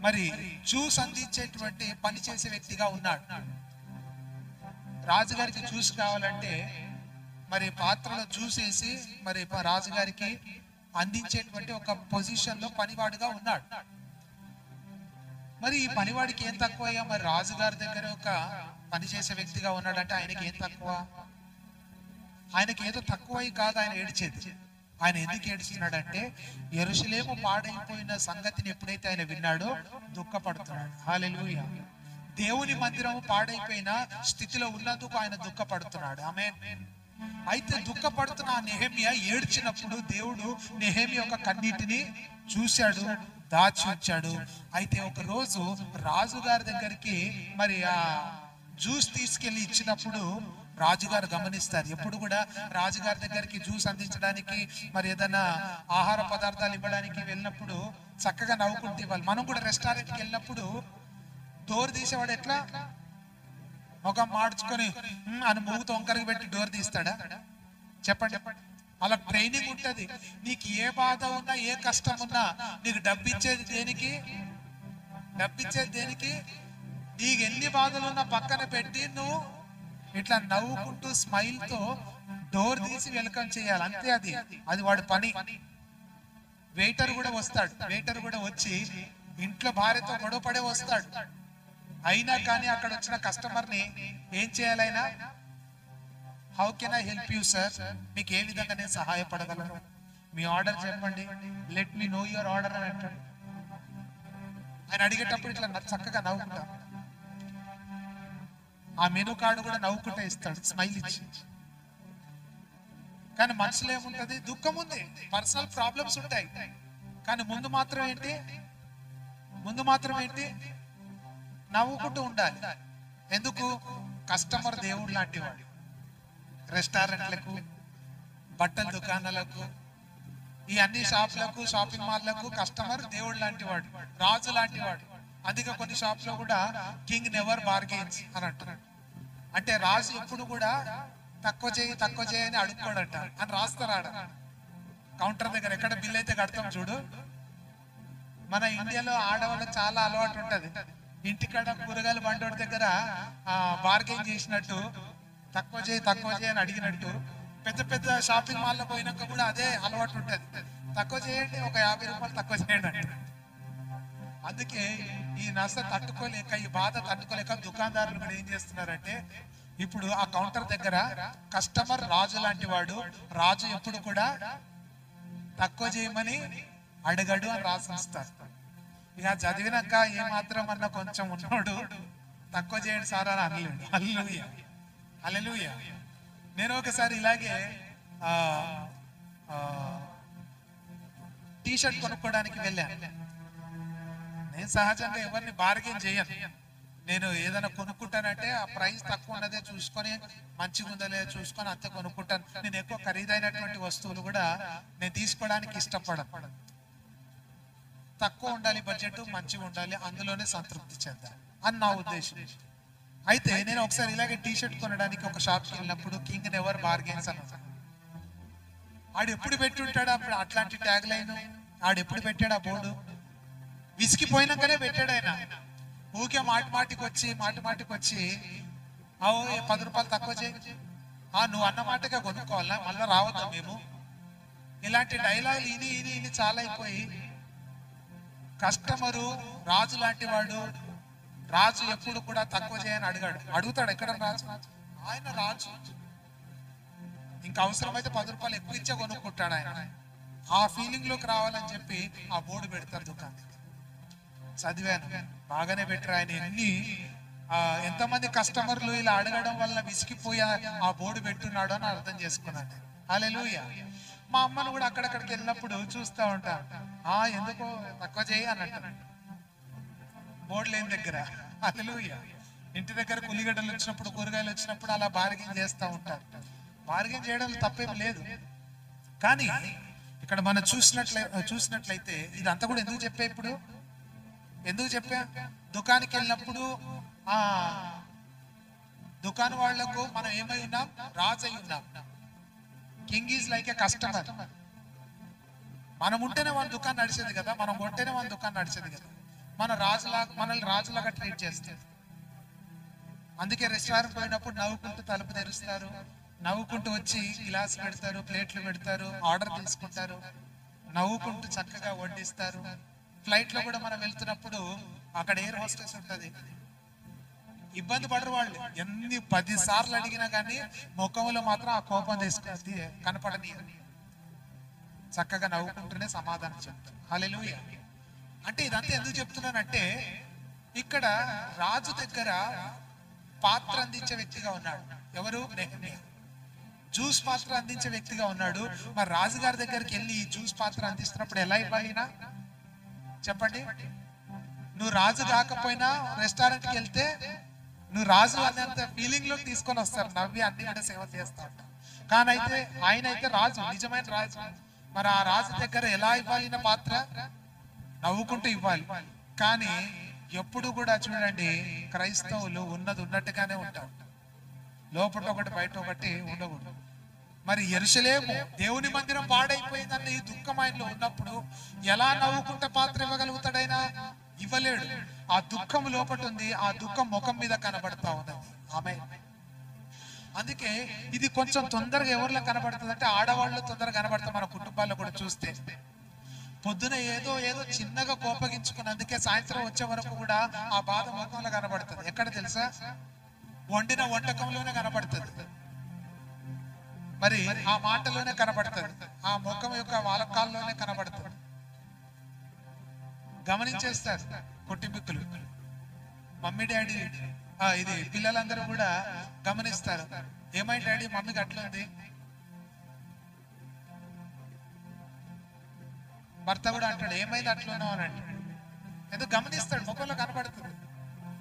మరి జ్యూస్ అందించేటువంటి పని చేసే వ్యక్తిగా ఉన్నాడు. రాజుగారికి జ్యూస్ కావాలంటే మరి పాత్రలో జ్యూస్ వేసి మరి రాజుగారికి అందించేటువంటి ఒక పొజిషన్ లో పనివాడుగా ఉన్నాడు. మరి ఈ పనివాడికి ఏం తక్కువయ్యా? మరి రాజుగారి దగ్గర ఒక పనిచేసే వ్యక్తిగా ఉన్నాడంటే ఆయనకి ఏం తక్కువ? ఆయనకి ఏదో తక్కువై కాదు ఆయన ఏడ్చేది. ఆయన ఎందుకు ఏడుస్తున్నాడంటే యెరూషలేము పాడైపోయిన సంగతిని ఎప్పుడైతే ఆయన విన్నాడో దుఃఖపడుతున్నాడు. హల్లెలూయా. దేవుని మందిరం పాడైపోయిన స్థితిలో ఉన్నందుకు ఆయన దుఃఖపడుతున్నాడు. ఆమేన్. అయితే దుఃఖపడుతున్న నెహెమ్యా ఏడ్చినప్పుడు దేవుడు నెహెమ్యా యొక్క కన్నీటిని చూశాడు, దాచి ఉంచాడు. అయితే ఒక రోజు రాజుగారి దగ్గరికి మరి ఆ జ్యూస్ తీసుకెళ్లి ఇచ్చినప్పుడు రాజుగారు గమనిస్తారు. ఎప్పుడు కూడా రాజుగారి దగ్గరికి జ్యూస్ అందించడానికి మరి ఏదైనా ఆహార పదార్థాలు ఇవ్వడానికి వెళ్ళినప్పుడు చక్కగా నవ్వుకుంటూ ఇవ్వాలి. మనం కూడా రెస్టారెంట్కి వెళ్ళినప్పుడు డోర్ తీసేవాడు ఎట్లా ముఖం మార్చుకొని అని మూగుతో వంకరకి పెట్టి డోర్ తీస్తాడా? చెప్పండి. అలా ట్రైనింగ్ ఉంటది. నీకు ఏ బాధ ఉన్నా ఏ కష్టం ఉన్నా నీకు డబ్బిచ్చేది దేనికి? డబ్బిచ్చేది దేనికి? నీకు ఎన్ని బాధలు ఉన్నా పక్కన పెట్టి నువ్వు ఇట్లా నవ్వుకుంటూ స్మైల్ తో డోర్ తీసి వెల్కమ్ చేయాలి. అంతే. అది వాడి పని. వెయిటర్ కూడా వస్తాడు. వెయిటర్ కూడా వచ్చి ఇంట్లో భార్యతో గొడవ పడే వస్తాడు. అయినా కానీ అక్కడ వచ్చిన కస్టమర్ ని ఏం చేయాలైనా, how can I help you sir, మీకు ఏ విధంగా నేను సహాయపడగలను, మీ ఆర్డర్ చెప్పండి, let me know your order అని అంటాడు. ఆయన అడిగేటప్పుడు ఇట్లా చక్కగా నవ్వుకుంటా, ఆ మెనూ కార్డు కూడా నవ్వుకుంటా ఇస్తాడు, స్మైల్ ఇచ్చి. కానీ మనసులో ఏముంటది? దుఃఖం ఉంది, పర్సనల్ ప్రాబ్లమ్స్ ఉంటాయి. కానీ ముందు మాత్రం ఏంటి? నవ్వుకుంటూ ఉండాలి. ఎందుకు? కస్టమర్ దేవుడు లాంటి వాడు. రెస్టారెంట్లకు, బట్టల దుకాణాలకు, ఈ అన్ని షాపులకు, షాపింగ్ మాల్లకు కస్టమర్ దేవుడు లాంటి వాడు, రాజు లాంటి వాడు. అందుకే కొన్ని షాప్ లో కూడా కింగ్ నెవర్ బార్గెయిన్స్ అని అంటున్నాడు. అంటే రాజు ఎప్పుడు కూడా తక్కువ చేయి అని అడుక్కోడట అని రాస్తారాడ కౌంటర్ దగ్గర. ఎక్కడ బిల్ అయితే కడతాం చూడు. మన ఇండియాలో ఆడవాళ్ళకి చాలా అలవాటు ఉంటది. ఇంటికాడ కూరగాయలు బండోడి దగ్గర బార్గెయిన్ చేసినట్టు, తక్కువ చేయి అని అడిగినట్టు, పెద్ద పెద్ద షాపింగ్ మాల్లో పోయినాక కూడా అదే అలవాటు ఉంటది. తక్కువ చేయండి, ఒక 50 రూపాయలు తక్కువ చేయండి అంటే. అందుకే ఈ నష్ట తట్టుకోలేక, ఈ బాధ తట్టుకోలేక దుకాణదారులు కూడా ఏం చేస్తున్నారంటే, ఇప్పుడు ఆ కౌంటర్ దగ్గర కస్టమర్ రాజు లాంటి వాడు, రాజు ఎప్పుడు కూడా తక్కువ చేయమని అడగడు అని రాసిస్తారు. ఇక చదివినాక ఏమాత్రం అన్న కొంచెం ఉన్నాడు తక్కువ చేయండి సార్ అని అనలేడు. హల్లెలూయా, హల్లెలూయా. నేను ఒకసారి ఇలాగే టీషర్ట్ కొనుక్కోవడానికి వెళ్ళాను. నేను సహజంగా ఎవరిని బార్గెన్ చేయను. నేను ఏదైనా కొనుక్కుంటానంటే ఆ ప్రైస్ తక్కువ ఉన్నదే చూసుకొని, మంచిగా ఉందో లేదో చూసుకొని అంతే కొనుక్కుంటాను. నేను ఎక్కువ ఖరీదైనటువంటి వస్తువులు కూడా నేను తీసుకోవడానికి ఇష్టపడను. తక్కువ ఉండాలి బడ్జెట్, మంచిగా ఉండాలి, అందులోనే సంతృప్తి చెందాలి అని నా ఉద్దేశం. అయితే నేను ఒకసారి ఇలాగే టీషర్ట్ కొనడానికి ఒక షాప్కి వెళ్ళినప్పుడు కింగ్ నెవర్ బార్గెన్స్ అన్నాడు. ఆడు ఎప్పుడు పెట్టి ఉంటాడు అప్పుడు అట్లాంటి ట్యాగ్ లైన్? ఆడు ఎప్పుడు పెట్టాడు ఆ బోర్డు? విసిగిపోయినాకనే పెట్టాడు ఆయన. ఊకే మాటికి వచ్చి 10 రూపాయలు తక్కువ చేయి, నువ్వు అన్న మాటగా కొనుక్కోవాలా, మళ్ళీ రావద్దా మేము? ఇలాంటి డైలాగులు ఇని చాలా అయిపోయి, కస్టమరు రాజు లాంటి వాడు. రాజు ఎప్పుడు కూడా తక్కువ చేయని అడుగుతాడు. ఎక్కడ రాజు? ఆయన రాజు. ఇంకా అవసరమైతే 10 రూపాయలు ఎక్కువ ఇచ్చే కొనుక్కుంటాడు ఆయన. ఆ ఫీలింగ్ లోకి రావాలని చెప్పి ఆ బోర్డు పెడతారు దుకాణం. చదివాను, బాగానే పెట్టారు ఆయన. ఎంతమంది కస్టమర్లు ఇలా అడగడం వల్ల విసిగిపోయి ఆ బోర్డు పెట్టున్నాడు అని అర్థం చేసుకున్నాను. హల్లెలూయా. మా అమ్మను కూడా అక్కడికి వెళ్ళినప్పుడు చూస్తూ ఉంటా, ఎందుకో తక్కువ చేయి అన్నట్టు బోర్డు లేని దగ్గర. హల్లెలూయా. ఇంటి దగ్గర ఉల్లిగడ్డలు వచ్చినప్పుడు, కూరగాయలు వచ్చినప్పుడు అలా బార్గెన్ చేస్తూ ఉంటారు. బార్గెన్ చేయడం తప్పేమి లేదు. కానీ ఇక్కడ మనం చూసినట్లయితే ఇదంతా కూడా ఎందుకు చెప్పా? దుకాణానికి వెళ్ళినప్పుడు దుకాణం వాళ్లకు మనం ఏమై ఉన్నాం? రాజు అయి ఉన్నాం. King is like A customer. మనం ఉంటేనే మన దుకాణం నడిచేది కదా, మనం కొంటేనే మన దుకాణం నడిచేది కదా. మనల్ని రాజులాగా ట్రీట్ చేస్తారు. అందుకే రెస్టారెంట్ పోయినప్పుడు నవ్వుకుంటూ తలుపు తెరుస్తారు, నవ్వుకుంటూ వచ్చి గ్లాస్ పెడతారు, ప్లేట్లు పెడతారు, ఆర్డర్ తీసుకుంటారు, నవ్వుకుంటూ చక్కగా వడ్డిస్తారు. ఫ్లైట్ లో కూడా మనం వెళ్తున్నప్పుడు అక్కడ ఎయిర్ హోస్టెస్ ఉంటుంది. ఇబ్బంది పడరు వాళ్ళు. ఎన్ని 10 సార్లు అడిగినా కానీ ముఖంలో మాత్రం ఆ కోపం తీసుకుంది కనపడని, చక్కగా నవ్వుకుంటూనే సమాధానం చెప్తారు. హల్లెలూయా. అంటే ఇదంతా ఎందుకు చెప్తున్నానంటే, ఇక్కడ రాజు దగ్గర పాత్ర అందించే వ్యక్తిగా ఉన్నాడు. ఎవరు? నెహెమ్యా. జ్యూస్ పాత్ర అందించే వ్యక్తిగా ఉన్నాడు. మరి రాజుగారి దగ్గరికి వెళ్ళి జ్యూస్ పాత్ర అందిస్తున్నప్పుడు ఎలా ఇవ్వాలినా చెప్పండి? నువ్వు రాజు కాకపోయినా రెస్టారెంట్కి వెళ్తే నువ్వు రాజు అనేంత ఫీలింగ్ లోకి తీసుకొని వస్తారు, నవ్వి అన్ని కూడా సేవ చేస్తా ఉంటారు. కానీ అయితే ఆయన అయితే రాజు, నిజమైన రాజు. మరి ఆ రాజు దగ్గర ఎలా ఇవ్వాలి నా పాత్ర? నవ్వుకుంటూ ఇవ్వాలి. కానీ ఎప్పుడు కూడా చూడండి, క్రైస్తవులు ఉన్నది ఉన్నట్టుగానే ఉంటారు, లోపల ఒకటి బయట ఒకటి ఉండకూడదు. మరి యెరూషలేము దేవుని మందిరం పాడైపోయిందన్న ఈ దుఃఖం ఆయనలో ఉన్నప్పుడు ఎలా నవ్వుకుంటే పాత్ర ఇవ్వగలుగుతాడైనా? ఇవ్వలేడు. ఆ దుఃఖం లోపట ఉంది, ఆ దుఃఖం ముఖం మీద కనబడతా ఉన్నది. ఆమె అందుకే ఇది కొంచెం తొందరగా ఎవరిలో కనబడుతుంది అంటే ఆడవాళ్ళు తొందరగా కనబడతాం. మన కుటుంబాల్లో కూడా చూస్తే పొద్దున ఏదో చిన్నగా కోపగించుకుని అందుకే సాయంత్రం వచ్చే వరకు కూడా ఆ బాధ ముఖంలో కనబడుతుంది. ఎక్కడ తెలుసా? వండిన వంటకంలోనే కనబడుతుంది, మరి ఆ మాటలోనే కనబడుతుంది, ఆ ముఖం యొక్క వాలకాల్లోనే కనబడుతుంది. గమనించేస్తారు కుటుంబీకులు, మమ్మీ డాడీ ఇది పిల్లలందరూ కూడా గమనిస్తారు. ఏమైంది డాడీ మమ్మీకి అట్లుంది? భర్త కూడా అంటాడు ఏమైంది అట్లున్నావు అని అంటాడు. ఎందుకు గమనిస్తాడు, ముఖంలో కనబడుతుంది.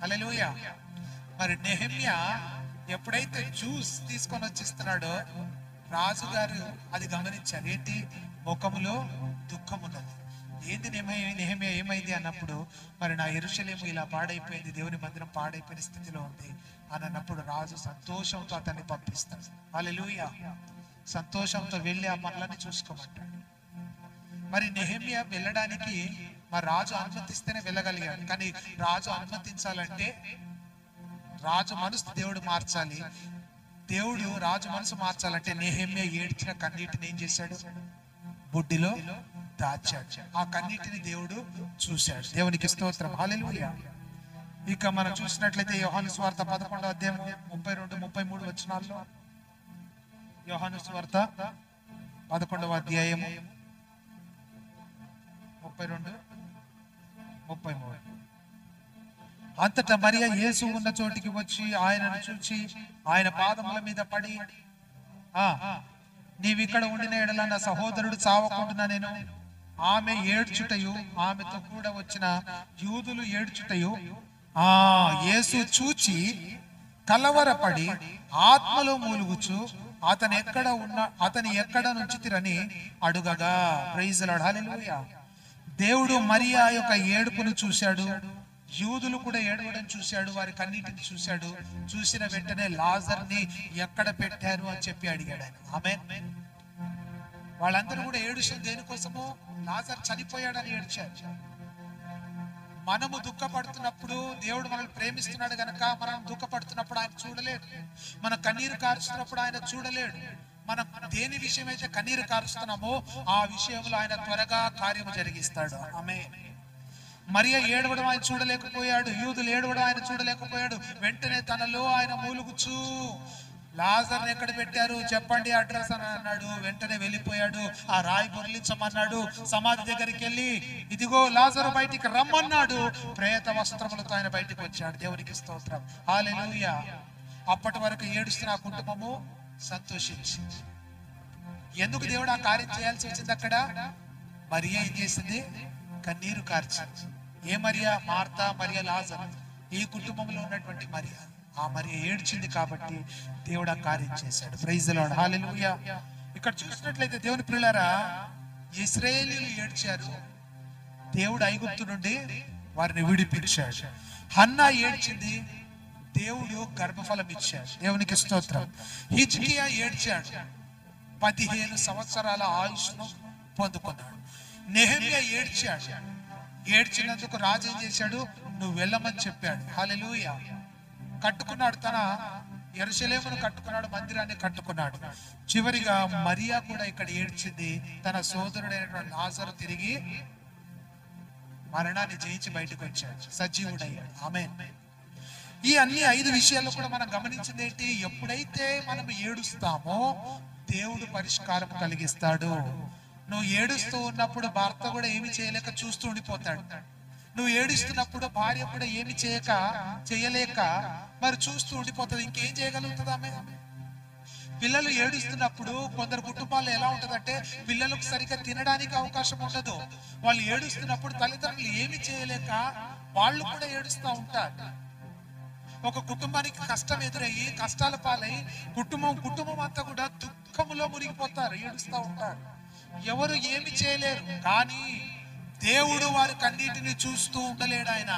హల్లెలూయా. మరి నెహెమ్యా ఎప్పుడైతే జ్యూస్ తీసుకొని వచ్చిస్తున్నాడో రాజుగారు అది గమనించారు. ఏంటి? ముఖములో దుఃఖం ఉన్నది. ఏంది నెహెమ్యా ఏమైంది అన్నప్పుడు, మరి నా యెరూషలేము ఇలా పాడైపోయింది, దేవుని మందిరం పాడైపోయిన స్థితిలో ఉంది అని అన్నప్పుడు రాజు సంతోషంతో అతన్ని పంపిస్తాడు. హల్లెలూయా. సంతోషంతో వెళ్ళి ఆ పనులన్నీ చూసుకోమంటాడు. మరి నెహెమ్యా వెళ్ళడానికి మరి రాజు అనుమతిస్తేనే వెళ్ళగలిగాడు. కానీ రాజు అనుమతించాలంటే రాజు మనసు దేవుడు మార్చాలి. దేవుడు రాజు మనసు మార్చాలంటే నెహెమ్యా ఏడ్చిన కన్నీటిని ఏం చేశాడు? బుడ్డిలో దాచాడు. ఆ కన్నీటిని దేవుడు చూశాడు. దేవునికి స్తోత్రం. హల్లెలూయా. ఇక మనం చూసినట్లయితే యోహాను సువార్త 11వ అధ్యాయం 32, 33 వచనాల్లో, యోహాను సువార్త 11వ అధ్యాయం 32, 33. అంతటా మరియ యేసు ఉన్న చోటికి వచ్చి ఆయనను చూచి ఆయన పాదముల మీద పడి, నీవిక్కడ ఉండిన ఎడల నా సహోదరుడు చావకుండా నేను ఆమె ఏడ్చుటయు ఆమెతో కూడా వచ్చిన యూదులు ఏడ్చుటయు యేసు చూచి కలవరపడి ఆత్మలో మూలుగుచు అతని ఎక్కడ నుంచితిరని అడుగగా. Praise the Lord. హల్లెలూయా. దేవుడు మరియా యొక్క ఏడుపును చూశాడు, యూదులు కూడా ఏడవడం చూశాడు, వారి కన్నీటిని చూశాడు. చూసిన వెంటనే లాజర్ని ఎక్కడ పెట్టారు అని చెప్పి అడిగాడు ఆయన. ఆమేన్. వాళ్ళందరూ కూడా ఏడుస్తారు దేనికోసము? లాజర్ చనిపోయాడని ఏడ్చారు. మనము దుఃఖపడుతున్నప్పుడు దేవుడు మనల్ని ప్రేమిస్తున్నాడు గనక మనం దుఃఖపడుతున్నప్పుడు ఆయన చూడలేడు, మన కన్నీరు కార్చుతున్నప్పుడు ఆయన చూడలేడు. మనం దేని విషయం అయితే కన్నీరు కారుస్తున్నామో ఆ విషయంలో ఆయన త్వరగా కార్యము జరిగిస్తాడు. ఆమేన్. మరియ ఏడవడం ఆయన చూడలేకపోయాడు, యూదులు ఏడవడం ఆయన చూడలేకపోయాడు. వెంటనే తనలో ఆయన మూలుగుచూ లాజర్ని ఎక్కడ పెట్టారు చెప్పండి అడ్రస్ అని అన్నాడు. వెంటనే వెళ్ళిపోయాడు, ఆ రాయి బొర్లించమన్నాడు. సమాధి దగ్గరికి వెళ్ళి ఇదిగో లాజరు బయటికి రమ్మన్నాడు. ప్రేత వస్త్రములతో ఆయన బయటికి వచ్చాడు. దేవునికి స్తోత్రం. హల్లెలూయా. అప్పటి వరకు ఏడుస్తున్న ఆ కుటుంబము సంతోషించింది. ఎందుకు దేవుడు ఆ కార్యం చేయాల్సి వచ్చింది? అక్కడ మరియ ఏం చేసింది? కన్నీరు కార్చింది. ఏ మరియ? మార్తా, మరియ, లాజరు. ఈ కుటుంబంలో ఉన్నటువంటి మరియ. ఆ మరియ ఏడ్చింది కాబట్టి దేవుడు ఆ కార్యం చేశాడు. Praise the Lord. హల్లెలూయా. ఇక్కడ చూసినట్లయితే దేవుని ప్రియులారా, ఇశ్రాయేలీయులు ఏడ్చారు, దేవుడు ఐగుప్తు నుండి వారిని విడిపించాడు. హన్నా ఏడ్చింది, దేవుడు గర్భఫలం ఇచ్చాడు. దేవునికి స్తోత్రం. హిజ్కియా ఏడ్చాడు, 15 సంవత్సరాల ఆయుష్ను పొందుకున్నాడు. నెహెమ్యా ఏడ్చాడు, ఏడ్చినందుకు రాజు ఏం చేశాడు? నువ్వు వెళ్ళమని చెప్పాడు. హల్లెలూయా. కట్టుకున్నాడు, తన యెరూషలేమును కట్టుకున్నాడు, మందిరాన్ని కట్టుకున్నాడు. చివరిగా మరియా కూడా ఇక్కడ ఏడ్చింది. తన సోదరుడైనటువంటి లాజరు తిరిగి మరణాన్ని జయించి బయటకు వచ్చాడు, సజీవుడయ్యాడు. ఆమేన్. ఈ అన్ని 5 విషయాల్లో కూడా మనం గమనించింది ఏంటి? ఎప్పుడైతే మనం ఏడుస్తామో దేవుడు పరిష్కారం కలిగిస్తాడు. నువ్వు ఏడుస్తూ ఉన్నప్పుడు భర్త కూడా ఏమి చేయలేక చూస్తూ ఉండిపోతాడు. నువ్వు ఏడుస్తున్నప్పుడు భార్య కూడా ఏమి చేయలేక మరి చూస్తూ ఉండిపోతుంది. ఇంకేం చేయగలుగుతుంది ఆమె? పిల్లలు ఏడుస్తున్నప్పుడు కొందరు కుటుంబాల్లో ఎలా ఉంటదంటే పిల్లలకు సరిగ్గా తినడానికి అవకాశం ఉండదు. వాళ్ళు ఏడుస్తున్నప్పుడు తల్లిదండ్రులు ఏమి చేయలేక వాళ్ళు కూడా ఏడుస్తూ ఉంటారు. ఒక కుటుంబానికి కష్టం ఎదురయ్యి కష్టాల పాలై కుటుంబం అంతా కూడా దుఃఖములో మునిగిపోతారు, ఏడుస్తూ ఉంటారు. ఎవరు ఏమి చేయలేరు. కానీ దేవుడు వారి కన్నీటిని చూస్తూ ఉండలేడు. ఆయన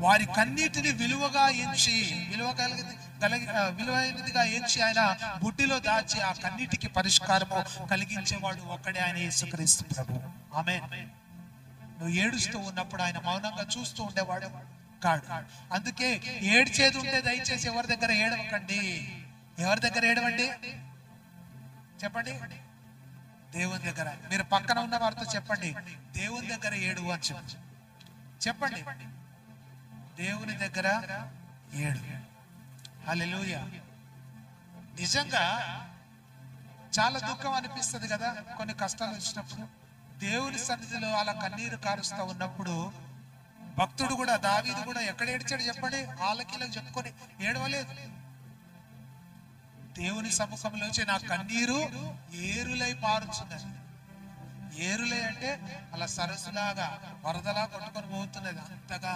వారి కన్నీటిని విలువైనదిగా ఎంచి ఆయన బుడ్డిలో దాచి ఆ కన్నీటికి పరిష్కారము కలిగించేవాడు ఒక్కడే, ఆయన యేసుక్రీస్తు ప్రభు. ఆమేన్. నువ్వు ఏడుస్తూ ఉన్నప్పుడు ఆయన మౌనంగా చూస్తూ ఉండేవాడు కాడు. అందుకే ఏడ్చేది ఉంటే దయచేసి ఎవరి దగ్గర ఏడవకండి. ఎవరి దగ్గర ఏడవండి చెప్పండి? దేవుని దగ్గర. మీరు పక్కన ఉన్న వారితో చెప్పండి, దేవుని దగ్గర ఏడు అని చెప్పండి. దేవుని దగ్గర ఏడు. హల్లెలూయా. నిజంగా చాలా దుఃఖం అనిపిస్తుంది కదా కొన్ని కష్టాలు వచ్చినప్పుడు. దేవుని సన్నిధిలో అలా కన్నీరు కారుస్తూ ఉన్నప్పుడు భక్తుడు కూడా, దావీదు కూడా ఎక్కడ ఏడ్చాడు చెప్పండి? ఆలకీలకు చెప్పుకొని ఏడవలేదు. దేవుని సముఖంలోంచి నా కన్నీరు ఏరులై పారుచున్నది. ఏరులై అంటే అలా సరస్సులాగా వరదలా కొట్టుకొని పోతున్నది. అంతగా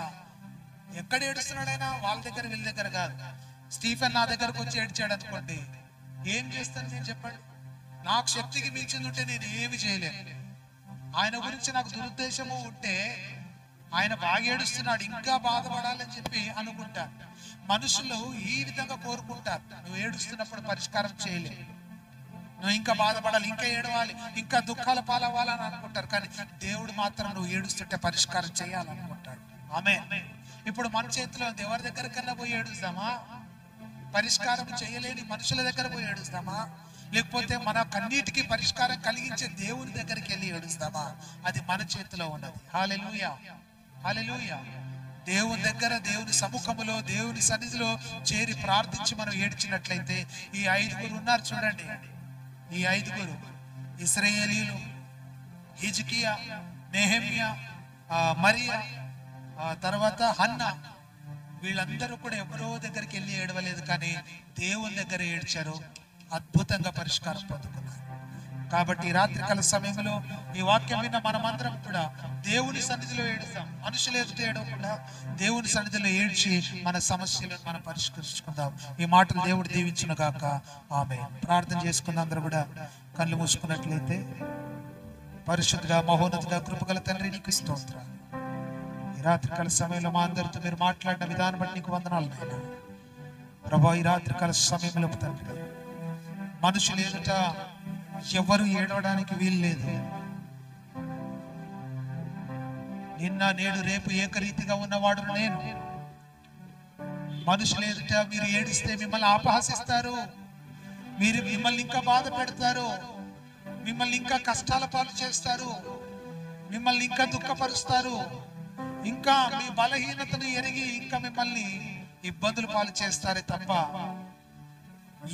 ఎక్కడ ఏడుస్తున్నాడు ఆయన? వాళ్ళ దగ్గర వీళ్ళ దగ్గర కాదు. స్టీఫెన్ నా దగ్గరకు వచ్చి ఏడ్చాడు అనుకోండి, ఏం చేస్తాను నేను చెప్పండి? నాకు శక్తికి మించింది ఉంటే నేను ఏమి చేయలేను. ఆయన గురించి నాకు దురుద్దేశము ఉంటే ఆయన బాగా ఏడుస్తున్నాడు, ఇంకా బాధపడాలని చెప్పి అనుకుంటారు. మనుషులు ఈ విధంగా కోరుకుంటారు, నువ్వు ఏడుస్తున్నప్పుడు పరిష్కారం చేయలేవు, నువ్వు ఇంకా బాధపడాలి, ఇంకా ఏడవాలి, ఇంకా దుఃఖాల పాలవ్వాలని అనుకుంటారు. కానీ దేవుడు మాత్రం నువ్వు ఏడుస్తుంటే పరిష్కారం చేయాలనుకుంటాడు. ఆమేన్. ఇప్పుడు మన చేతిలో ఎవరి దగ్గరకన్నా పోయి ఏడుస్తామా? పరిష్కారం చేయలేని మనుషుల దగ్గర పోయి ఏడుస్తామా? లేకపోతే మన కన్నీటికి పరిష్కారం కలిగించే దేవుని దగ్గరికి వెళ్ళి ఏడుస్తామా? అది మన చేతిలో ఉన్నది. హల్లెలూయా, హల్లెలూయా. దేవుని దగ్గర, దేవుని సముఖములో, దేవుని సన్నిధిలో చేరి ప్రార్థించి మనం ఏడ్చినట్లయితే ఈ 5 ఉన్నారు చూడండి. ఈ 5 ఇశ్రాయేలీయులు, హిజ్కియా, నెహెమ్యా, మరియా, తర్వాత హన్నా, వీళ్ళందరూ కూడా ఎవరో దగ్గరికి వెళ్ళి ఏడవలేదు, కానీ దేవుని దగ్గర ఏడ్చారు, అద్భుతంగా పరిష్కారం పొందుకున్నారు. కాబట్టి రాత్రికాల సమయంలో ఈ వాక్యం విన్న మనమందరం కూడా దేవుని సన్నిధిలో ఏడుస్తాం. మనుషులు ఎదుట ఏడవకుండా దేవుని సన్నిధిలో ఏడ్చి మన సమస్యలను మనం పరిష్కరించుకుందాం. ఈ మాటలు దేవుడు దీవించును గాక. ఆమేన్. ప్రార్థన చేసుకున్న అందరూ కూడా కళ్ళు మూసుకున్నట్లయితే, పరిశుద్ధుడా, మహోన్నతుడా, కృపగల తండ్రి, నీకు స్తోత్రాలు. ఈ రాత్రికాల సమయంలో మా అందరితో మీరు మాట్లాడిన విధానం బట్టి నీకు వందనాలు నాయనా. ప్రభా, ఈ రాత్రికాల సమయంలో తండ్రి, మనుషులు ఎదుట ఎవరు ఏడవడానికి వీలు లేదు. నిన్న నేడు రేపు ఏకరీతిగా ఉన్నవాడు నేను. మనుషులు ఎదుట మీరు ఏడిస్తే మిమ్మల్ని అపహసిస్తారు, మిమ్మల్ని ఇంకా బాధ పెడతారు, మిమ్మల్ని ఇంకా కష్టాల పాలు చేస్తారు, మిమ్మల్ని ఇంకా దుఃఖపరుస్తారు, ఇంకా మీ బలహీనతను ఎరిగి ఇంకా మిమ్మల్ని ఇబ్బందులు పాలు చేస్తారే తప్ప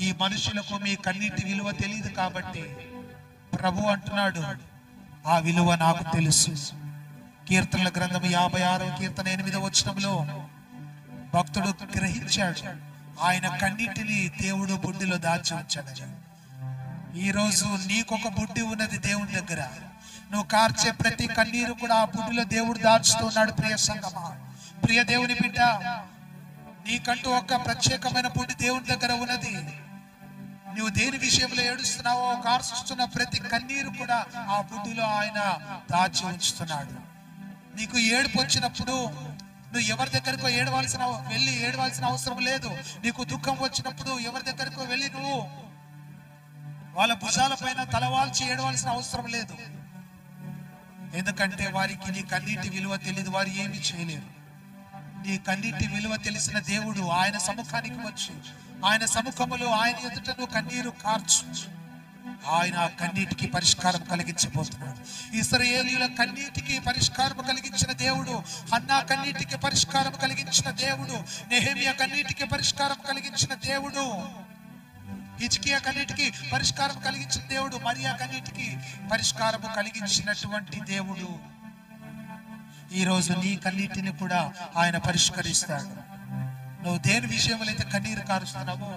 ఈ మనుషులకు మీ కన్నీటి విలువ తెలియదు. కాబట్టి ప్రభు అంటున్నాడు, ఆ విలువ నాకు తెలుసు. కీర్తనల గ్రంథం 56వ కీర్తన 8వ వచనంలో భక్తుడు గ్రహించాడు, ఆయన కన్నీటిని దేవుడు బుడ్డిలో దాచి ఉంచాడని. ఈరోజు నీకొక బుడ్డి ఉన్నది దేవుని దగ్గర. నువ్వు కార్చే ప్రతి కన్నీరు కూడా ఆ బుడ్డిలో దేవుడు దాచుతున్నాడు. ప్రియ సంగమా, ప్రియ దేవుని బిడ్డ, నీకంటూ ఒక ప్రత్యేకమైన బుడ్డి దేవుని దగ్గర ఉన్నది. నువ్వు దేని విషయంలో ఏడుస్తున్నావో, కార్చుస్తున్న ప్రతి కన్నీరు కూడా ఆ బుడ్డిలో ఆయన దాచి ఉంచుతున్నాడు. నీకు ఏడుపు వచ్చినప్పుడు నువ్వు ఎవరి దగ్గరకు వెళ్ళి ఏడవలసిన అవసరం లేదు. నీకు దుఃఖం వచ్చినప్పుడు ఎవరి దగ్గరకు వెళ్ళి నువ్వు వాళ్ళ భుజాల పైన తలవాల్చి ఏడవలసిన అవసరం లేదు. ఎందుకంటే వారికి నీ కన్నీటి విలువ తెలియదు, వారు ఏమి చేయలేరు. నీ కన్నీటి విలువ తెలిసిన దేవుడు ఆయన సముఖానికి వచ్చి, ఆయన సముఖములో ఆయన ఎదుట నువ్వు కన్నీరు కార్చు. ఆయన కన్నీటికి పరిష్కారం కలిగించబోతున్నాడు. ఇశ్రాయేలీయుల కన్నీటికి పరిష్కారం కలిగించిన దేవుడు, హన్నా కన్నీటికి పరిష్కారం కలిగించిన దేవుడు, నెహెమియా కన్నీటికి పరిష్కారం కలిగించిన దేవుడు, హిజ్కియా కన్నీటికి పరిష్కారం కలిగించిన దేవుడు, మరియా కన్నీటికి పరిష్కారం కలిగించినటువంటి దేవుడు ఈరోజు నీ కన్నీటిని కూడా ఆయన పరిష్కరిస్తాడు. నువ్వు దేని విషయంలో అయితే కన్నీరు కారుస్తున్నావో,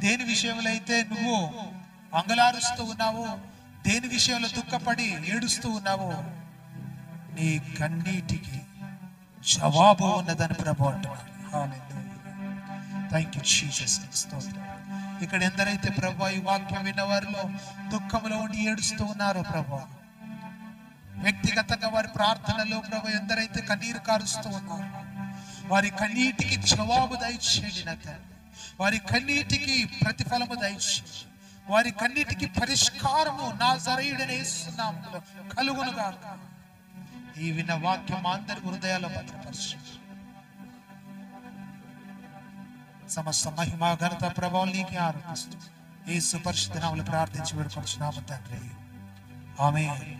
దేని విషయంలో అయితే నువ్వు అంగలారుస్తూ ఉన్నావో, దేని విషయంలో దుఃఖపడి ఏడుస్తూ ఉన్నావో, నీ కన్నీటికి జవాబు ఉన్నదని ప్రభు అంటున్నాడు. Thank you Jesus. స్తోత్రం. ఇక్కడ ఎందరైతే ప్రభు ఈ వాక్యం విన్నవారిలో దుఃఖంలో ఉండి ఏడుస్తూ ఉన్నారో ప్రభు, వ్యక్తిగతంగా వారి ప్రార్థనలో ప్రభు ఎందరైతే కన్నీరు కారుస్తూ ఉన్నారో, వారి కన్నీటికి జవాబు దయచేయండి నా తండ్రి. వారి కన్నీటికి ప్రతిఫలము దయచేయండి. వారి కన్నీటికి పరిష్కారము నాజరేయుడైన యేసు నామములో కలుగును గాక. ఈ విన్న వాక్యం అందరి హృదయాల్లో భద్రపరచు. సమస్త మహిమ ఘనత ప్రభావం నీకే ఆరోపిస్తూ యేసు పరిశుద్ధ నామములో ప్రార్థించి వేడుకొనుచున్నాము తండ్రి. ఆమేన్.